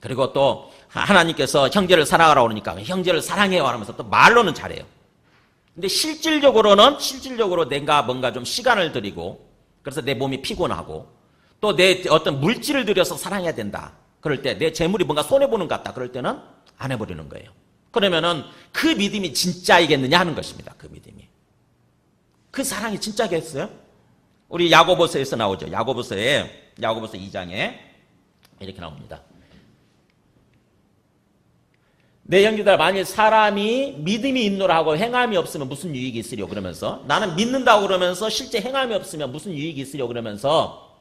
그리고 또 하나님께서 형제를 사랑하라고 그러니까 형제를 사랑해요 하면서 또 말로는 잘해요. 근데 실질적으로 내가 뭔가 좀 시간을 들이고, 그래서 내 몸이 피곤하고, 또 내 어떤 물질을 들여서 사랑해야 된다. 그럴 때 내 재물이 뭔가 손해보는 것 같다. 그럴 때는 안 해버리는 거예요. 그러면은 그 믿음이 진짜이겠느냐 하는 것입니다. 그 믿음이. 그 사랑이 진짜겠어요? 우리 야고보서에서 나오죠. 야고보서 2장에 이렇게 나옵니다. 내 형제들, 만일 사람이 믿음이 있노라 하고 행함이 없으면 무슨 유익이 있으려 그러면서, 나는 믿는다고 그러면서 실제 행함이 없으면 무슨 유익이 있으려 그러면서,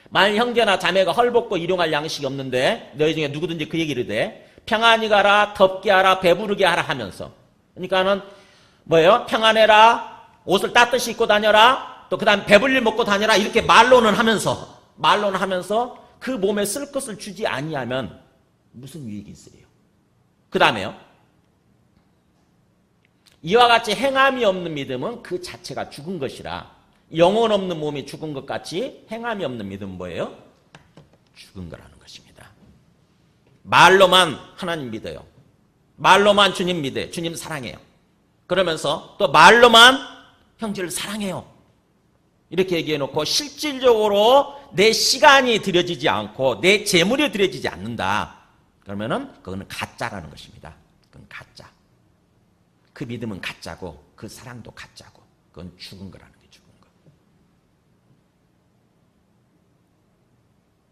만일 형제나 자매가 헐벗고 일용할 양식이 없는데 너희 중에 누구든지 그 얘기를 돼 평안히 가라, 덥게 하라, 배부르게 하라 하면서, 그러니까는 뭐예요? 평안해라, 옷을 따뜻이 입고 다녀라, 또 그 다음에 배불리 먹고 다녀라, 이렇게 말로는 하면서 그 몸에 쓸 것을 주지 아니하면 무슨 유익이 있으래요? 그 다음에요, 이와 같이 행함이 없는 믿음은 그 자체가 죽은 것이라. 영혼 없는 몸이 죽은 것 같이 행함이 없는 믿음은 뭐예요? 죽은 거라는 것입니다. 말로만 하나님 믿어요. 말로만 주님 믿어요. 주님 사랑해요. 그러면서 또 말로만 형제를 사랑해요. 이렇게 얘기해 놓고 실질적으로 내 시간이 들여지지 않고 내 재물이 들여지지 않는다. 그러면은 그거는 가짜라는 것입니다. 그건 가짜. 그 믿음은 가짜고 그 사랑도 가짜고 그건 죽은 거라는 게 죽은 거.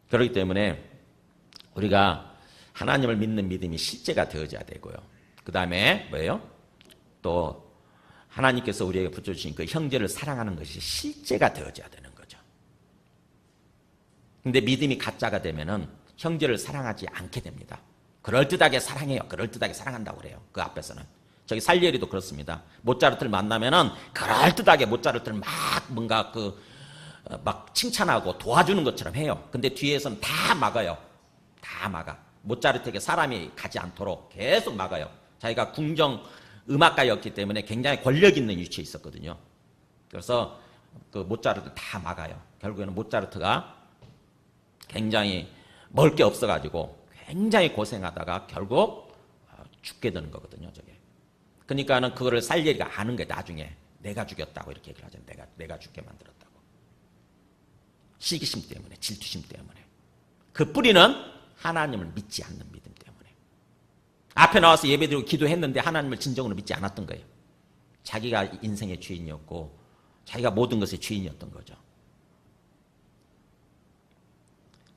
그렇기 때문에 우리가 하나님을 믿는 믿음이 실제가 되어져야 되고요. 그 다음에 뭐예요? 또 하나님께서 우리에게 붙여주신 그 형제를 사랑하는 것이 실제가 되어져야 되는 거죠. 근데 믿음이 가짜가 되면은 형제를 사랑하지 않게 됩니다. 그럴듯하게 사랑해요. 그럴듯하게 사랑한다고 그래요. 그 앞에서는. 저기 살리에리도 그렇습니다. 모차르트를 만나면은 그럴듯하게 모차르트를 막 뭔가 막 칭찬하고 도와주는 것처럼 해요. 근데 뒤에서는 다 막아요. 다 막아. 모차르트에게 사람이 가지 않도록 계속 막아요. 자기가 궁정 음악가였기 때문에 굉장히 권력 있는 위치에 있었거든요. 그래서 그 모차르트 다 막아요. 결국에는 모차르트가 굉장히 먹을 게 없어가지고 굉장히 고생하다가 결국 죽게 되는 거거든요. 저게. 그러니까는 그거를 살리에리가 아는 거예요. 나중에 내가 죽였다고 이렇게 얘기를 하잖아요. 내가 죽게 만들었다고. 시기심 때문에, 질투심 때문에. 그 뿌리는 하나님을 믿지 않는 믿음 때문에. 앞에 나와서 예배드리고 기도했는데 하나님을 진정으로 믿지 않았던 거예요. 자기가 인생의 주인이었고 자기가 모든 것의 주인이었던 거죠.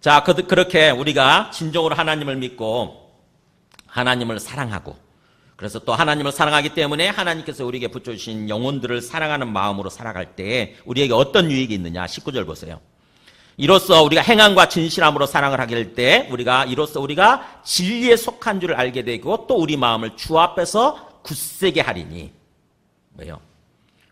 자, 그렇게 우리가 진정으로 하나님을 믿고 하나님을 사랑하고, 그래서 또 하나님을 사랑하기 때문에 하나님께서 우리에게 붙여주신 영혼들을 사랑하는 마음으로 살아갈 때 우리에게 어떤 유익이 있느냐. 19절 보세요. 이로써 우리가 행함과 진실함으로 사랑을 하게 될 때 이로써 우리가 진리에 속한 줄을 알게 되고 또 우리 마음을 주 앞에서 굳세게 하리니. 뭐예요?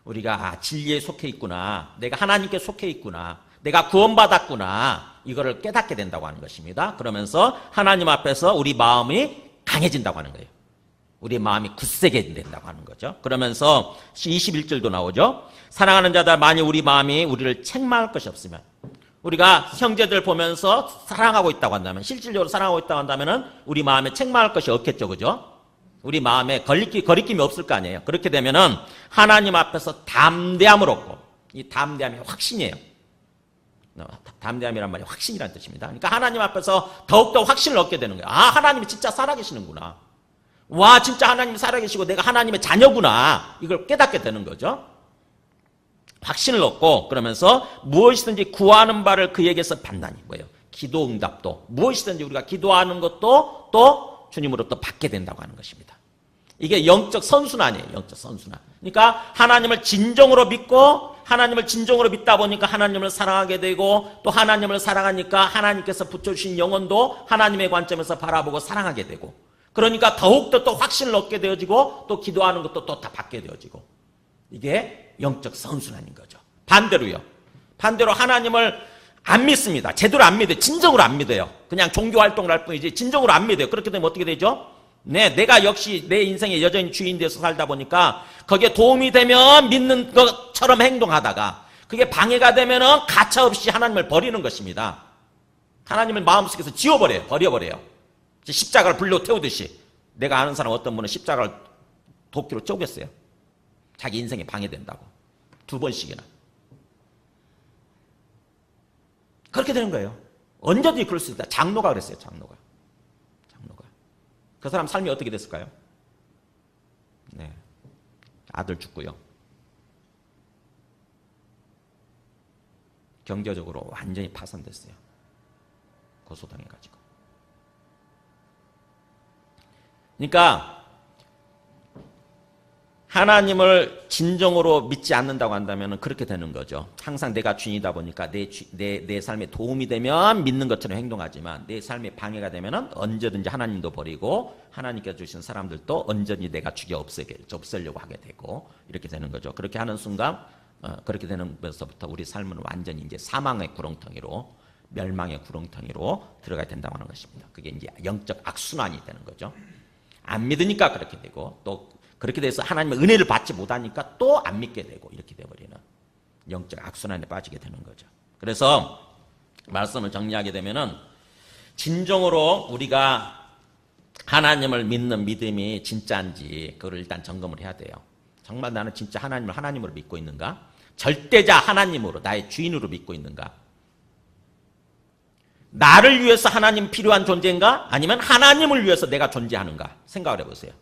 우리가 진리에 속해 있구나. 내가 하나님께 속해 있구나. 내가 구원받았구나. 이거를 깨닫게 된다고 하는 것입니다. 그러면서 하나님 앞에서 우리 마음이 강해진다고 하는 거예요. 우리 마음이 굳세게 된다고 하는 거죠. 그러면서 21절도 나오죠. 사랑하는 자들, 만일 우리 마음이 우리를 책망할 것이 없으면, 우리가 형제들 보면서 사랑하고 있다고 한다면, 실질적으로 사랑하고 있다고 한다면은 우리 마음에 책망할 것이 없겠죠. 그죠? 우리 마음에 거리낌이 없을 거 아니에요. 그렇게 되면은 하나님 앞에서 담대함을 얻고, 이 담대함이 확신이에요. 담대함이란 말이 확신이라는 뜻입니다. 그러니까 하나님 앞에서 더욱더 확신을 얻게 되는 거예요. 아, 하나님이 진짜 살아계시는구나. 와, 진짜 하나님이 살아계시고 내가 하나님의 자녀구나. 이걸 깨닫게 되는 거죠. 확신을 얻고, 그러면서 무엇이든지 구하는 바를 그에게서 판단이 뭐예요? 기도 응답도, 무엇이든지 우리가 기도하는 것도 또 주님으로부터 받게 된다고 하는 것입니다. 이게 영적 선순환이에요. 영적 선순환. 그러니까 하나님을 진정으로 믿고, 하나님을 진정으로 믿다 보니까 하나님을 사랑하게 되고, 또 하나님을 사랑하니까 하나님께서 붙여주신 영혼도 하나님의 관점에서 바라보고 사랑하게 되고, 그러니까 더욱더 또 확신을 얻게 되어지고, 또 기도하는 것도 또 다 받게 되어지고, 이게 영적 선순환인 거죠. 반대로요. 반대로 하나님을 안 믿습니다. 제대로 안 믿어요. 진정으로 안 믿어요. 그냥 종교 활동을 할 뿐이지 진정으로 안 믿어요. 그렇게 되면 어떻게 되죠? 네, 내가 역시 내 인생에 여전히 주인 돼서 살다 보니까 거기에 도움이 되면 믿는 것처럼 행동하다가 그게 방해가 되면은 가차없이 하나님을 버리는 것입니다. 하나님을 마음속에서 지워버려요. 버려버려요. 십자가를 불로 태우듯이. 내가 아는 사람 어떤 분은 십자가를 도끼로 쪼갰어요. 자기 인생에 방해된다고. 2번씩이나. 그렇게 되는 거예요. 언제든지 그럴 수 있다. 장로가 그랬어요. 장로가. 그 사람 삶이 어떻게 됐을까요? 네, 아들 죽고요. 경제적으로 완전히 파산됐어요. 고소당해가지고. 그러니까 하나님을 진정으로 믿지 않는다고 한다면 그렇게 되는 거죠. 항상 내가 주인이다 보니까 내 삶에 도움이 되면 믿는 것처럼 행동하지만 내 삶에 방해가 되면 언제든지 하나님도 버리고 하나님께서 주신 사람들도 언제든지 내가 죽여 없애려고 하게 되고 이렇게 되는 거죠. 그렇게 하는 순간 그렇게 되는 것부터 우리 삶은 완전히 이제 사망의 구렁텅이로 멸망의 구렁텅이로 들어가야 된다고 하는 것입니다. 그게 이제 영적 악순환이 되는 거죠. 안 믿으니까 그렇게 되고 또 그렇게 돼서 하나님의 은혜를 받지 못하니까 또 안 믿게 되고 이렇게 돼버리는 영적 악순환에 빠지게 되는 거죠. 그래서 말씀을 정리하게 되면은 진정으로 우리가 하나님을 믿는 믿음이 진짜인지 그걸 일단 점검을 해야 돼요. 정말 나는 진짜 하나님으로 믿고 있는가? 절대자 하나님으로 나의 주인으로 믿고 있는가? 나를 위해서 하나님 필요한 존재인가? 아니면 하나님을 위해서 내가 존재하는가? 생각을 해보세요.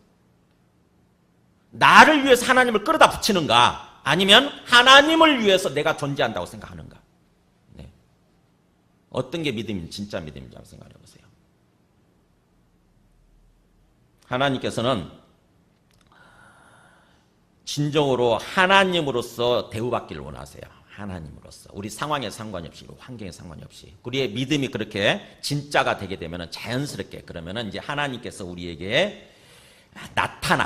나를 위해서 하나님을 끌어다 붙이는가? 아니면 하나님을 위해서 내가 존재한다고 생각하는가? 네. 어떤 게 진짜 믿음인지 한번 생각해 보세요. 하나님께서는 진정으로 하나님으로서 대우받기를 원하세요. 하나님으로서. 우리 상황에 상관이 없이, 환경에 상관이 없이. 우리의 믿음이 그렇게 진짜가 되게 되면 자연스럽게 그러면 이제 하나님께서 우리에게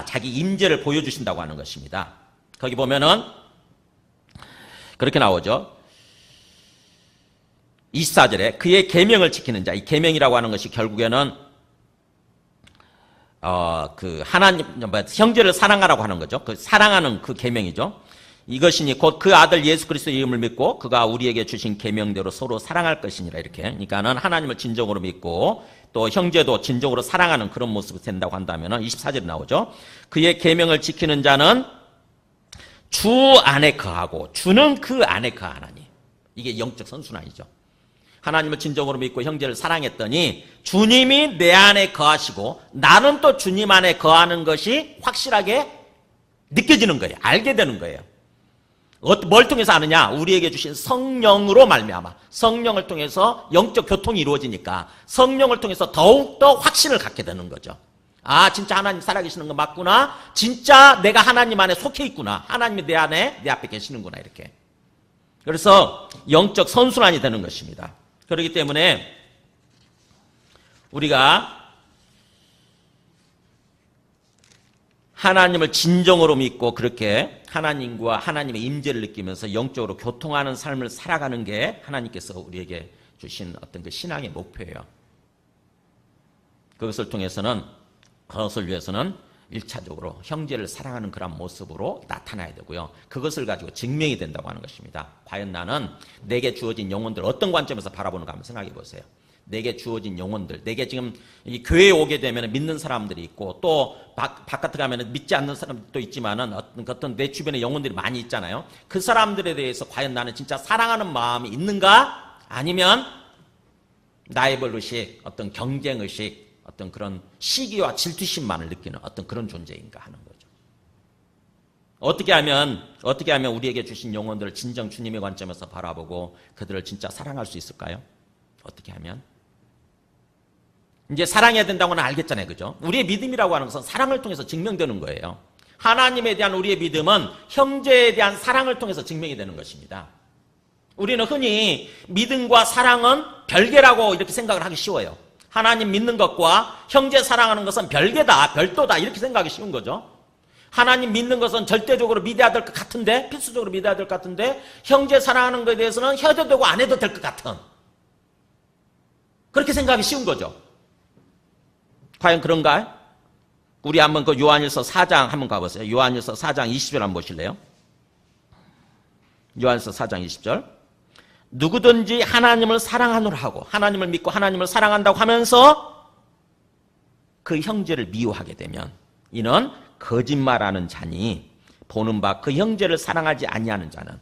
자기 임재를 보여주신다고 하는 것입니다. 거기 보면은 그렇게 나오죠. 24절에 그의 계명을 지키는 자, 이 계명이라고 하는 것이 결국에는 형제를 사랑하라고 하는 거죠. 그 사랑하는 그 계명이죠. 이것이니 곧 그 아들 예수 그리스도의 이름을 믿고 그가 우리에게 주신 계명대로 서로 사랑할 것이니라. 이렇게. 그러니까는 하나님을 진정으로 믿고 또 형제도 진정으로 사랑하는 그런 모습이 된다고 한다면은 24절에 나오죠. 그의 계명을 지키는 자는 주 안에 거하고 주는 그 안에 거하나니. 이게 영적 선순환이죠. 하나님을 진정으로 믿고 형제를 사랑했더니 주님이 내 안에 거하시고 나는 또 주님 안에 거하는 것이 확실하게 느껴지는 거예요. 알게 되는 거예요. 뭘 통해서 아느냐? 우리에게 주신 성령으로 말미암아. 성령을 통해서 영적 교통이 이루어지니까 성령을 통해서 더욱더 확신을 갖게 되는 거죠. 아, 진짜 하나님 살아계시는 거 맞구나. 진짜 내가 하나님 안에 속해 있구나. 하나님이 내 안에 내 앞에 계시는구나. 이렇게. 그래서 영적 선순환이 되는 것입니다. 그렇기 때문에 우리가 하나님을 진정으로 믿고 그렇게 하나님과 하나님의 임재를 느끼면서 영적으로 교통하는 삶을 살아가는 게 하나님께서 우리에게 주신 어떤 그 신앙의 목표예요. 그것을 위해서는 1차적으로 형제를 사랑하는 그런 모습으로 나타나야 되고요. 그것을 가지고 증명이 된다고 하는 것입니다. 과연 나는 내게 주어진 영혼들 어떤 관점에서 바라보는가 한번 생각해 보세요. 내게 주어진 영혼들, 내게 지금 이 교회에 오게 되면 믿는 사람들이 있고 또 바깥에 가면 믿지 않는 사람도 있지만은 어떤 내 주변에 영혼들이 많이 있잖아요. 그 사람들에 대해서 과연 나는 진짜 사랑하는 마음이 있는가? 아니면 라이벌의식, 어떤 경쟁의식, 어떤 그런 시기와 질투심만을 느끼는 어떤 그런 존재인가 하는 거죠. 어떻게 하면 우리에게 주신 영혼들을 진정 주님의 관점에서 바라보고 그들을 진짜 사랑할 수 있을까요? 어떻게 하면? 이제 사랑해야 된다고는 알겠잖아요. 그죠? 우리의 믿음이라고 하는 것은 사랑을 통해서 증명되는 거예요. 하나님에 대한 우리의 믿음은 형제에 대한 사랑을 통해서 증명이 되는 것입니다. 우리는 흔히 믿음과 사랑은 별개라고 이렇게 생각을 하기 쉬워요. 하나님 믿는 것과 형제 사랑하는 것은 별개다, 별도다 이렇게 생각하기 쉬운 거죠. 하나님 믿는 것은 절대적으로 믿어야 될 것 같은데, 필수적으로 믿어야 될 것 같은데 형제 사랑하는 것에 대해서는 해도 되고 안 해도 될 것 같은, 그렇게 생각하기 쉬운 거죠. 과연 그런가? 우리 한번 그 요한일서 4장 한번 가보세요. 요한일서 4장 20절 한번 보실래요? 요한일서 4장 20절. 누구든지 하나님을 사랑하노라 하고 하나님을 믿고 하나님을 사랑한다고 하면서 그 형제를 미워하게 되면 이는 거짓말하는 자니 보는 바 그 형제를 사랑하지 아니하는 자는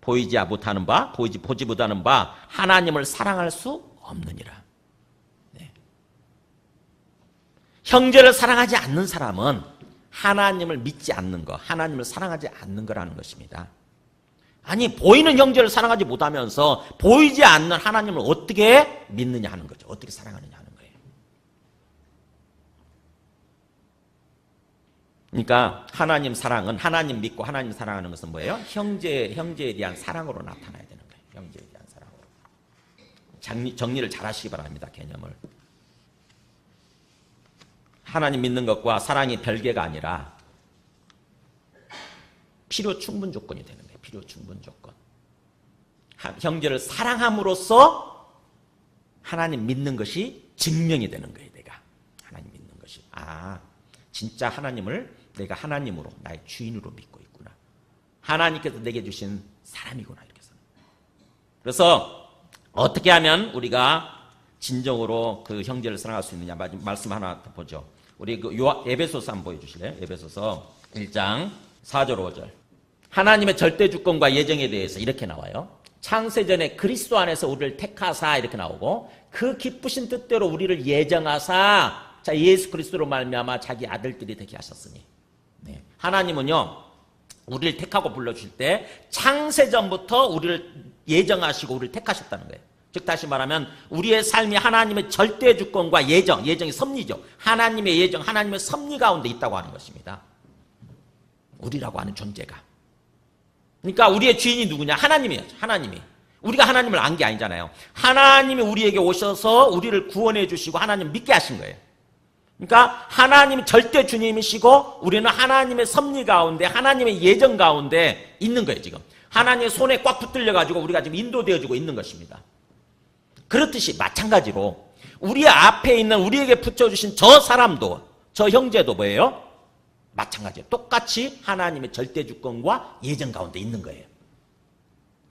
보지 못하는 바 하나님을 사랑할 수 없느니라. 네. 형제를 사랑하지 않는 사람은 하나님을 믿지 않는 것, 하나님을 사랑하지 않는 거라는 것입니다. 아니, 보이는 형제를 사랑하지 못하면서 보이지 않는 하나님을 어떻게 믿느냐 하는 거죠. 어떻게 사랑하느냐 하는 거예요. 그러니까 하나님 사랑은, 하나님 믿고 하나님 사랑하는 것은 뭐예요? 형제에 대한 사랑으로 나타나야 되는 거예요. 형제에 대한 사랑으로. 정리를 잘 하시기 바랍니다. 개념을. 하나님 믿는 것과 사랑이 별개가 아니라 필요 충분 조건이 되는 거예요. 필요 충분 조건. 형제를 사랑함으로써 하나님 믿는 것이 증명이 되는 거예요. 내가 하나님 믿는 것이. 아, 진짜 하나님을 내가 하나님으로, 나의 주인으로 믿고 있구나. 하나님께서 내게 주신 사람이구나. 이렇게 해서. 그래서 어떻게 하면 우리가 진정으로 그 형제를 사랑할 수 있느냐. 말씀 하나 더 보죠. 우리 그 에베소서 한번 보여주실래요? 에베소서 1장 4절 5절. 하나님의 절대 주권과 예정에 대해서 이렇게 나와요. 창세전에 그리스도 안에서 우리를 택하사 이렇게 나오고, 그 기쁘신 뜻대로 우리를 예정하사 자 예수 그리스도로 말미암아 자기 아들들이 되게 하셨으니. 네. 하나님은요, 우리를 택하고 불러주실 때 창세전부터 우리를 예정하시고 우리를 택하셨다는 거예요. 즉 다시 말하면 우리의 삶이 하나님의 절대 주권과 예정이 섭리죠. 하나님의 예정, 하나님의 섭리 가운데 있다고 하는 것입니다. 우리라고 하는 존재가. 그러니까 우리의 주인이 누구냐? 하나님이에요. 하나님이. 우리가 하나님을 안 게 아니잖아요. 하나님이 우리에게 오셔서 우리를 구원해 주시고 하나님 믿게 하신 거예요. 그러니까 하나님이 절대 주님이시고 우리는 하나님의 섭리 가운데, 하나님의 예정 가운데 있는 거예요. 지금 하나님의 손에 꽉 붙들려 가지고 우리가 지금 인도되어지고 있는 것입니다. 그렇듯이 마찬가지로 우리 앞에 있는, 우리에게 붙여주신 저 사람도, 저 형제도 뭐예요? 마찬가지예요. 똑같이 하나님의 절대 주권과 예정 가운데 있는 거예요.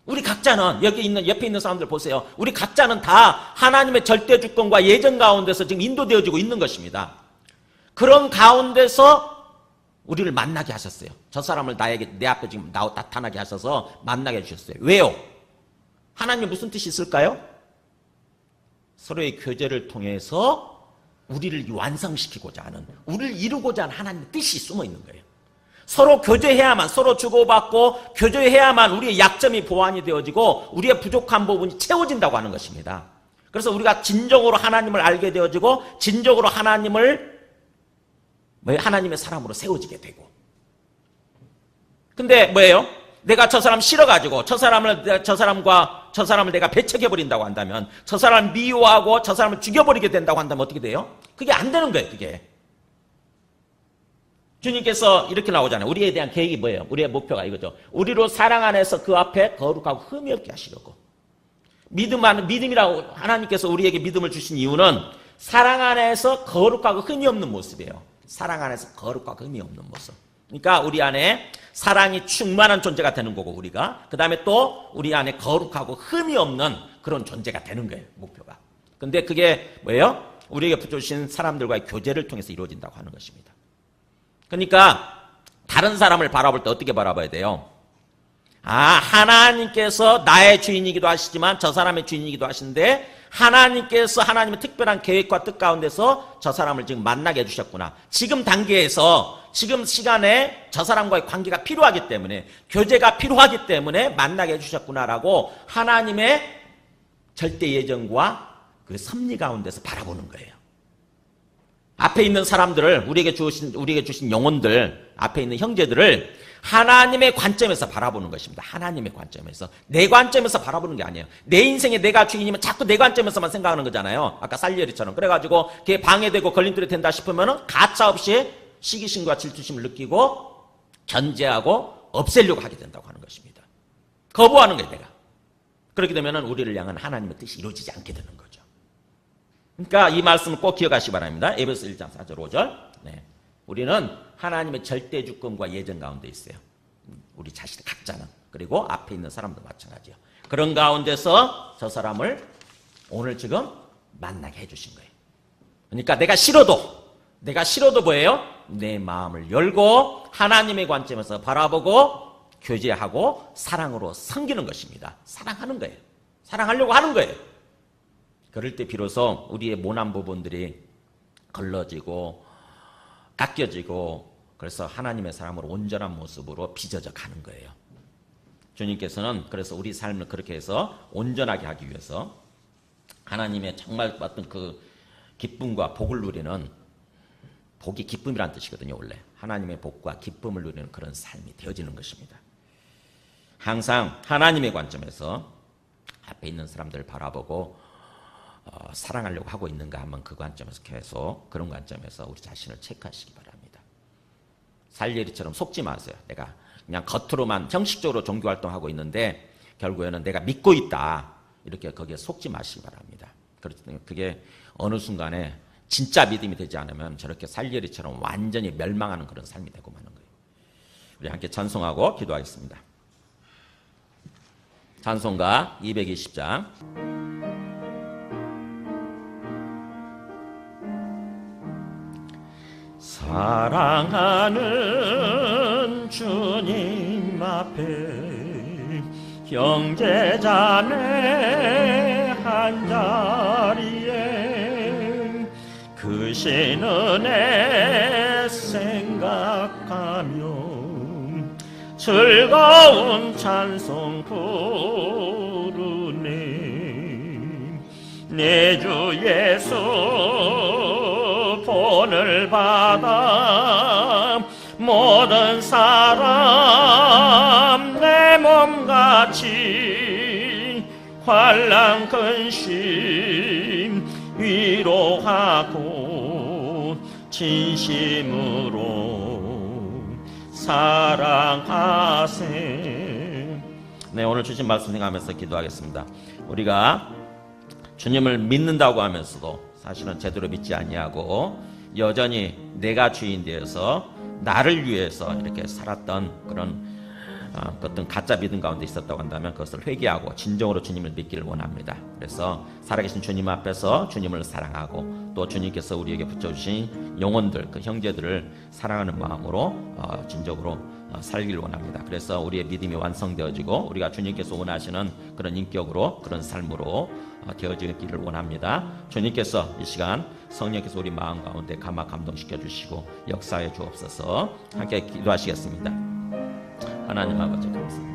우리 각자는, 여기 있는, 옆에 있는 사람들 보세요. 우리 각자는 다 하나님의 절대 주권과 예정 가운데서 지금 인도되어지고 있는 것입니다. 그런 가운데서 우리를 만나게 하셨어요. 저 사람을 내 앞에 지금 나타나게 하셔서 만나게 해주셨어요. 왜요? 하나님이 무슨 뜻이 있을까요? 서로의 교제를 통해서 우리를 완성시키고자 하는, 우리를 이루고자 하는 하나님의 뜻이 숨어 있는 거예요. 서로 교제해야만, 서로 주고받고 교제해야만 우리의 약점이 보완이 되어지고 우리의 부족한 부분이 채워진다고 하는 것입니다. 그래서 우리가 진정으로 하나님을 알게 되어지고 진정으로 하나님의 사람으로 세워지게 되고. 근데 뭐예요? 내가 저 사람 싫어가지고 저 사람을 내가 배척해버린다고 한다면, 저 사람을 미워하고 저 사람을 죽여버리게 된다고 한다면 어떻게 돼요? 그게 안 되는 거예요. 그게. 주님께서 이렇게 나오잖아요. 우리에 대한 계획이 뭐예요? 우리의 목표가 이거죠. 우리로 사랑 안에서 그 앞에 거룩하고 흠이 없게 하시려고. 믿음이라고 하나님께서 우리에게 믿음을 주신 이유는 사랑 안에서 거룩하고 흠이 없는 모습이에요. 사랑 안에서 거룩하고 흠이 없는 모습. 그러니까 우리 안에 사랑이 충만한 존재가 되는 거고, 우리가 그 다음에 또 우리 안에 거룩하고 흠이 없는 그런 존재가 되는 거예요. 목표가. 근데 그게 뭐예요? 우리에게 붙여주신 사람들과의 교제를 통해서 이루어진다고 하는 것입니다. 그러니까 다른 사람을 바라볼 때 어떻게 바라봐야 돼요? 아, 하나님께서 나의 주인이기도 하시지만 저 사람의 주인이기도 하신데, 하나님께서 하나님의 특별한 계획과 뜻 가운데서 저 사람을 지금 만나게 해주셨구나. 지금 단계에서, 지금 시간에 저 사람과의 관계가 필요하기 때문에, 교제가 필요하기 때문에 만나게 해주셨구나라고 하나님의 절대 예정과 그 섭리 가운데서 바라보는 거예요. 앞에 있는 사람들을, 우리에게 주신 영혼들, 앞에 있는 형제들을 하나님의 관점에서 바라보는 것입니다. 하나님의 관점에서. 내 관점에서 바라보는 게 아니에요. 내 인생에 내가 주인이면 자꾸 내 관점에서만 생각하는 거잖아요. 아까 살리에리처럼. 그래가지고 그게 방해되고 걸림돌이 된다 싶으면은 가차없이 시기심과 질투심을 느끼고 견제하고 없애려고 하게 된다고 하는 것입니다. 거부하는 거예요, 내가. 그렇게 되면은 우리를 향한 하나님의 뜻이 이루어지지 않게 되는 거죠. 그러니까 이 말씀을 꼭 기억하시기 바랍니다. 에베소 1장 4절 5절. 네. 우리는 하나님의 절대 주권과 예정 가운데 있어요. 우리 자신 각자는. 그리고 앞에 있는 사람도 마찬가지예요. 그런 가운데서 저 사람을 오늘 지금 만나게 해주신 거예요. 그러니까 내가 싫어도 뭐예요? 내 마음을 열고 하나님의 관점에서 바라보고 교제하고 사랑으로 섬기는 것입니다. 사랑하는 거예요. 사랑하려고 하는 거예요. 그럴 때 비로소 우리의 모난 부분들이 걸러지고 깎여지고 그래서 하나님의 사람으로 온전한 모습으로 빚어져 가는 거예요. 주님께서는 그래서 우리 삶을 그렇게 해서 온전하게 하기 위해서 하나님의 정말 어떤 그 기쁨과 복을 누리는, 복이 기쁨이란 뜻이거든요. 원래 하나님의 복과 기쁨을 누리는 그런 삶이 되어지는 것입니다. 항상 하나님의 관점에서 앞에 있는 사람들을 바라보고 사랑하려고 하고 있는가 하면 그 관점에서 계속 그런 관점에서 우리 자신을 체크하시기 바랍니다. 살예리처럼 속지 마세요. 내가 그냥 겉으로만 형식적으로 종교활동하고 있는데 결국에는 내가 믿고 있다, 이렇게 거기에 속지 마시기 바랍니다. 그게 어느 순간에 진짜 믿음이 되지 않으면 저렇게 살예리처럼 완전히 멸망하는 그런 삶이 되고 마는 거예요. 우리 함께 찬송하고 기도하겠습니다. 찬송가 220장. 사랑하는 주님 앞에 형제자매 한자리에 크신 은혜 생각하며 즐거운 찬송 부르네. 내 주 예수 본을 받아 모든 사람 내 몸같이 환난 근심 위로하고 진심으로 사랑하세. 네, 오늘 주신 말씀 생각하면서 기도하겠습니다. 우리가 주님을 믿는다고 하면서도 사실은 제대로 믿지 아니하고 여전히 내가 주인 되어서 나를 위해서 이렇게 살았던 그런 어떤 가짜 믿음 가운데 있었다고 한다면 그것을 회개하고 진정으로 주님을 믿기를 원합니다. 그래서 살아계신 주님 앞에서 주님을 사랑하고 또 주님께서 우리에게 붙여주신 영혼들, 그 형제들을 사랑하는 마음으로 진정으로 살기를 원합니다. 그래서 우리의 믿음이 완성되어지고 우리가 주님께서 원하시는 그런 인격으로, 그런 삶으로 되어지기를 원합니다. 주님께서 이 시간 성령께서 우리 마음 가운데 감동시켜 주시고 역사해 주옵소서. 함께 기도하시겠습니다. 하나님 아버지 감사합니다.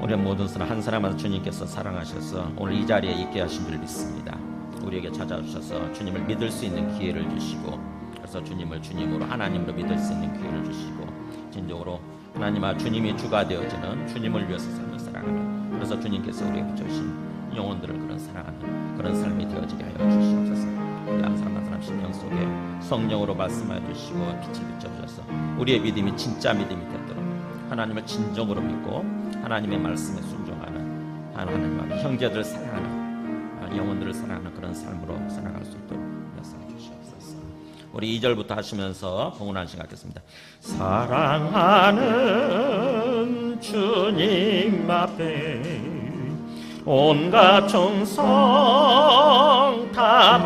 우리 모든 사람 한 사람마다 주님께서 사랑하셔서 오늘 이 자리에 있게 하신 줄 믿습니다. 우리에게 찾아주셔서 주님을 믿을 수 있는 기회를 주시고, 그래서 주님을 주님으로 하나님으로 믿을 수 있는 기회를 주시고, 진정으로 하나님과 주님이 주가 되어지는 주님을 위해서 삶을 살아가는, 그래서 주님께서 우리에게 주신 영혼들을 그런 사랑하는 그런 삶이 되어지게 하여 주시옵소서. 우리 한 사람 한 사람 심령 속에 성령으로 말씀하여 주시고 빛을 비춰주셔서 우리의 믿음이 진짜 믿음이 되도록 하나님을 진정으로 믿고 하나님의 말씀에 순종하는, 하나님과 형제들을 사랑하는, 영혼들을 사랑하는 그런 삶으로 살아갈 수 있도록 역사해 주시옵소서. 우리 2절부터 하시면서 봉헌한 시간 갖겠습니다. 사랑하는 주님 앞에 온갖 정성 다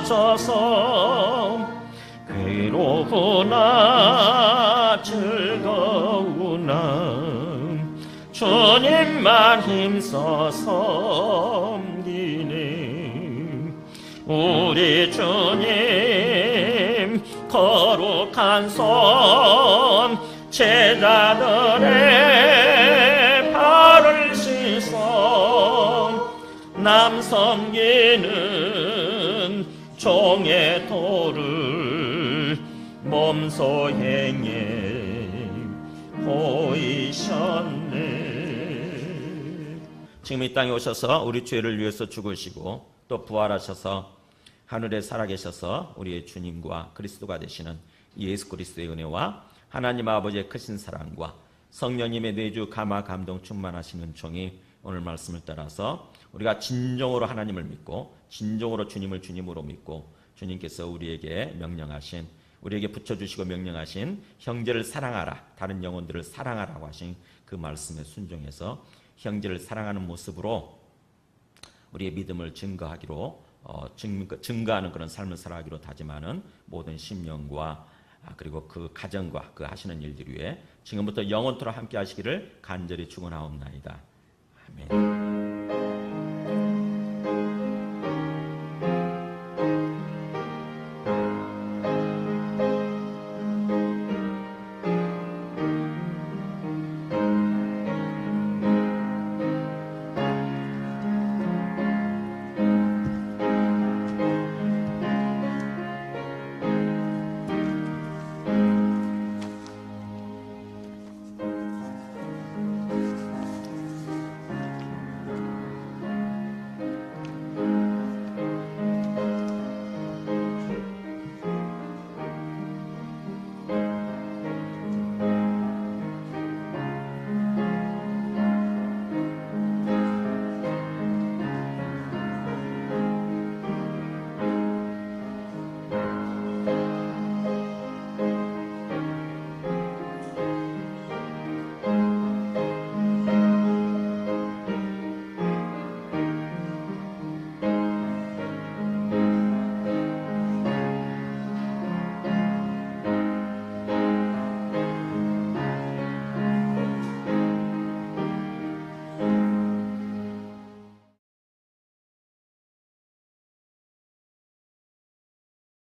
바쳐서 괴로우나 즐거우나 주님만 힘써 섬기네. 우리 주님 거룩한 손 제자들의 발을 씻어 남 섬기는 종의 도를 몸소 행해 보이셨네. 지금 이 땅에 오셔서 우리 죄를 위해서 죽으시고 또 부활하셔서 하늘에 살아계셔서 우리의 주님과 그리스도가 되시는 예수 그리스도의 은혜와 하나님 아버지의 크신 사랑과 성령님의 내주 감화 감동 충만하시는 종이 오늘 말씀을 따라서 우리가 진정으로 하나님을 믿고 진정으로 주님을 주님으로 믿고 주님께서 우리에게 명령하신, 우리에게 붙여주시고 명령하신 형제를 사랑하라, 다른 영혼들을 사랑하라고 하신 그 말씀에 순종해서 형제를 사랑하는 모습으로 우리의 믿음을 증거하기로 증거하는 그런 삶을 살아가기로 다짐하는 모든 심령과 그리고 그 가정과 그 하시는 일들 위해 지금부터 영원토록 함께 하시기를 간절히 축원하옵나이다. 아멘.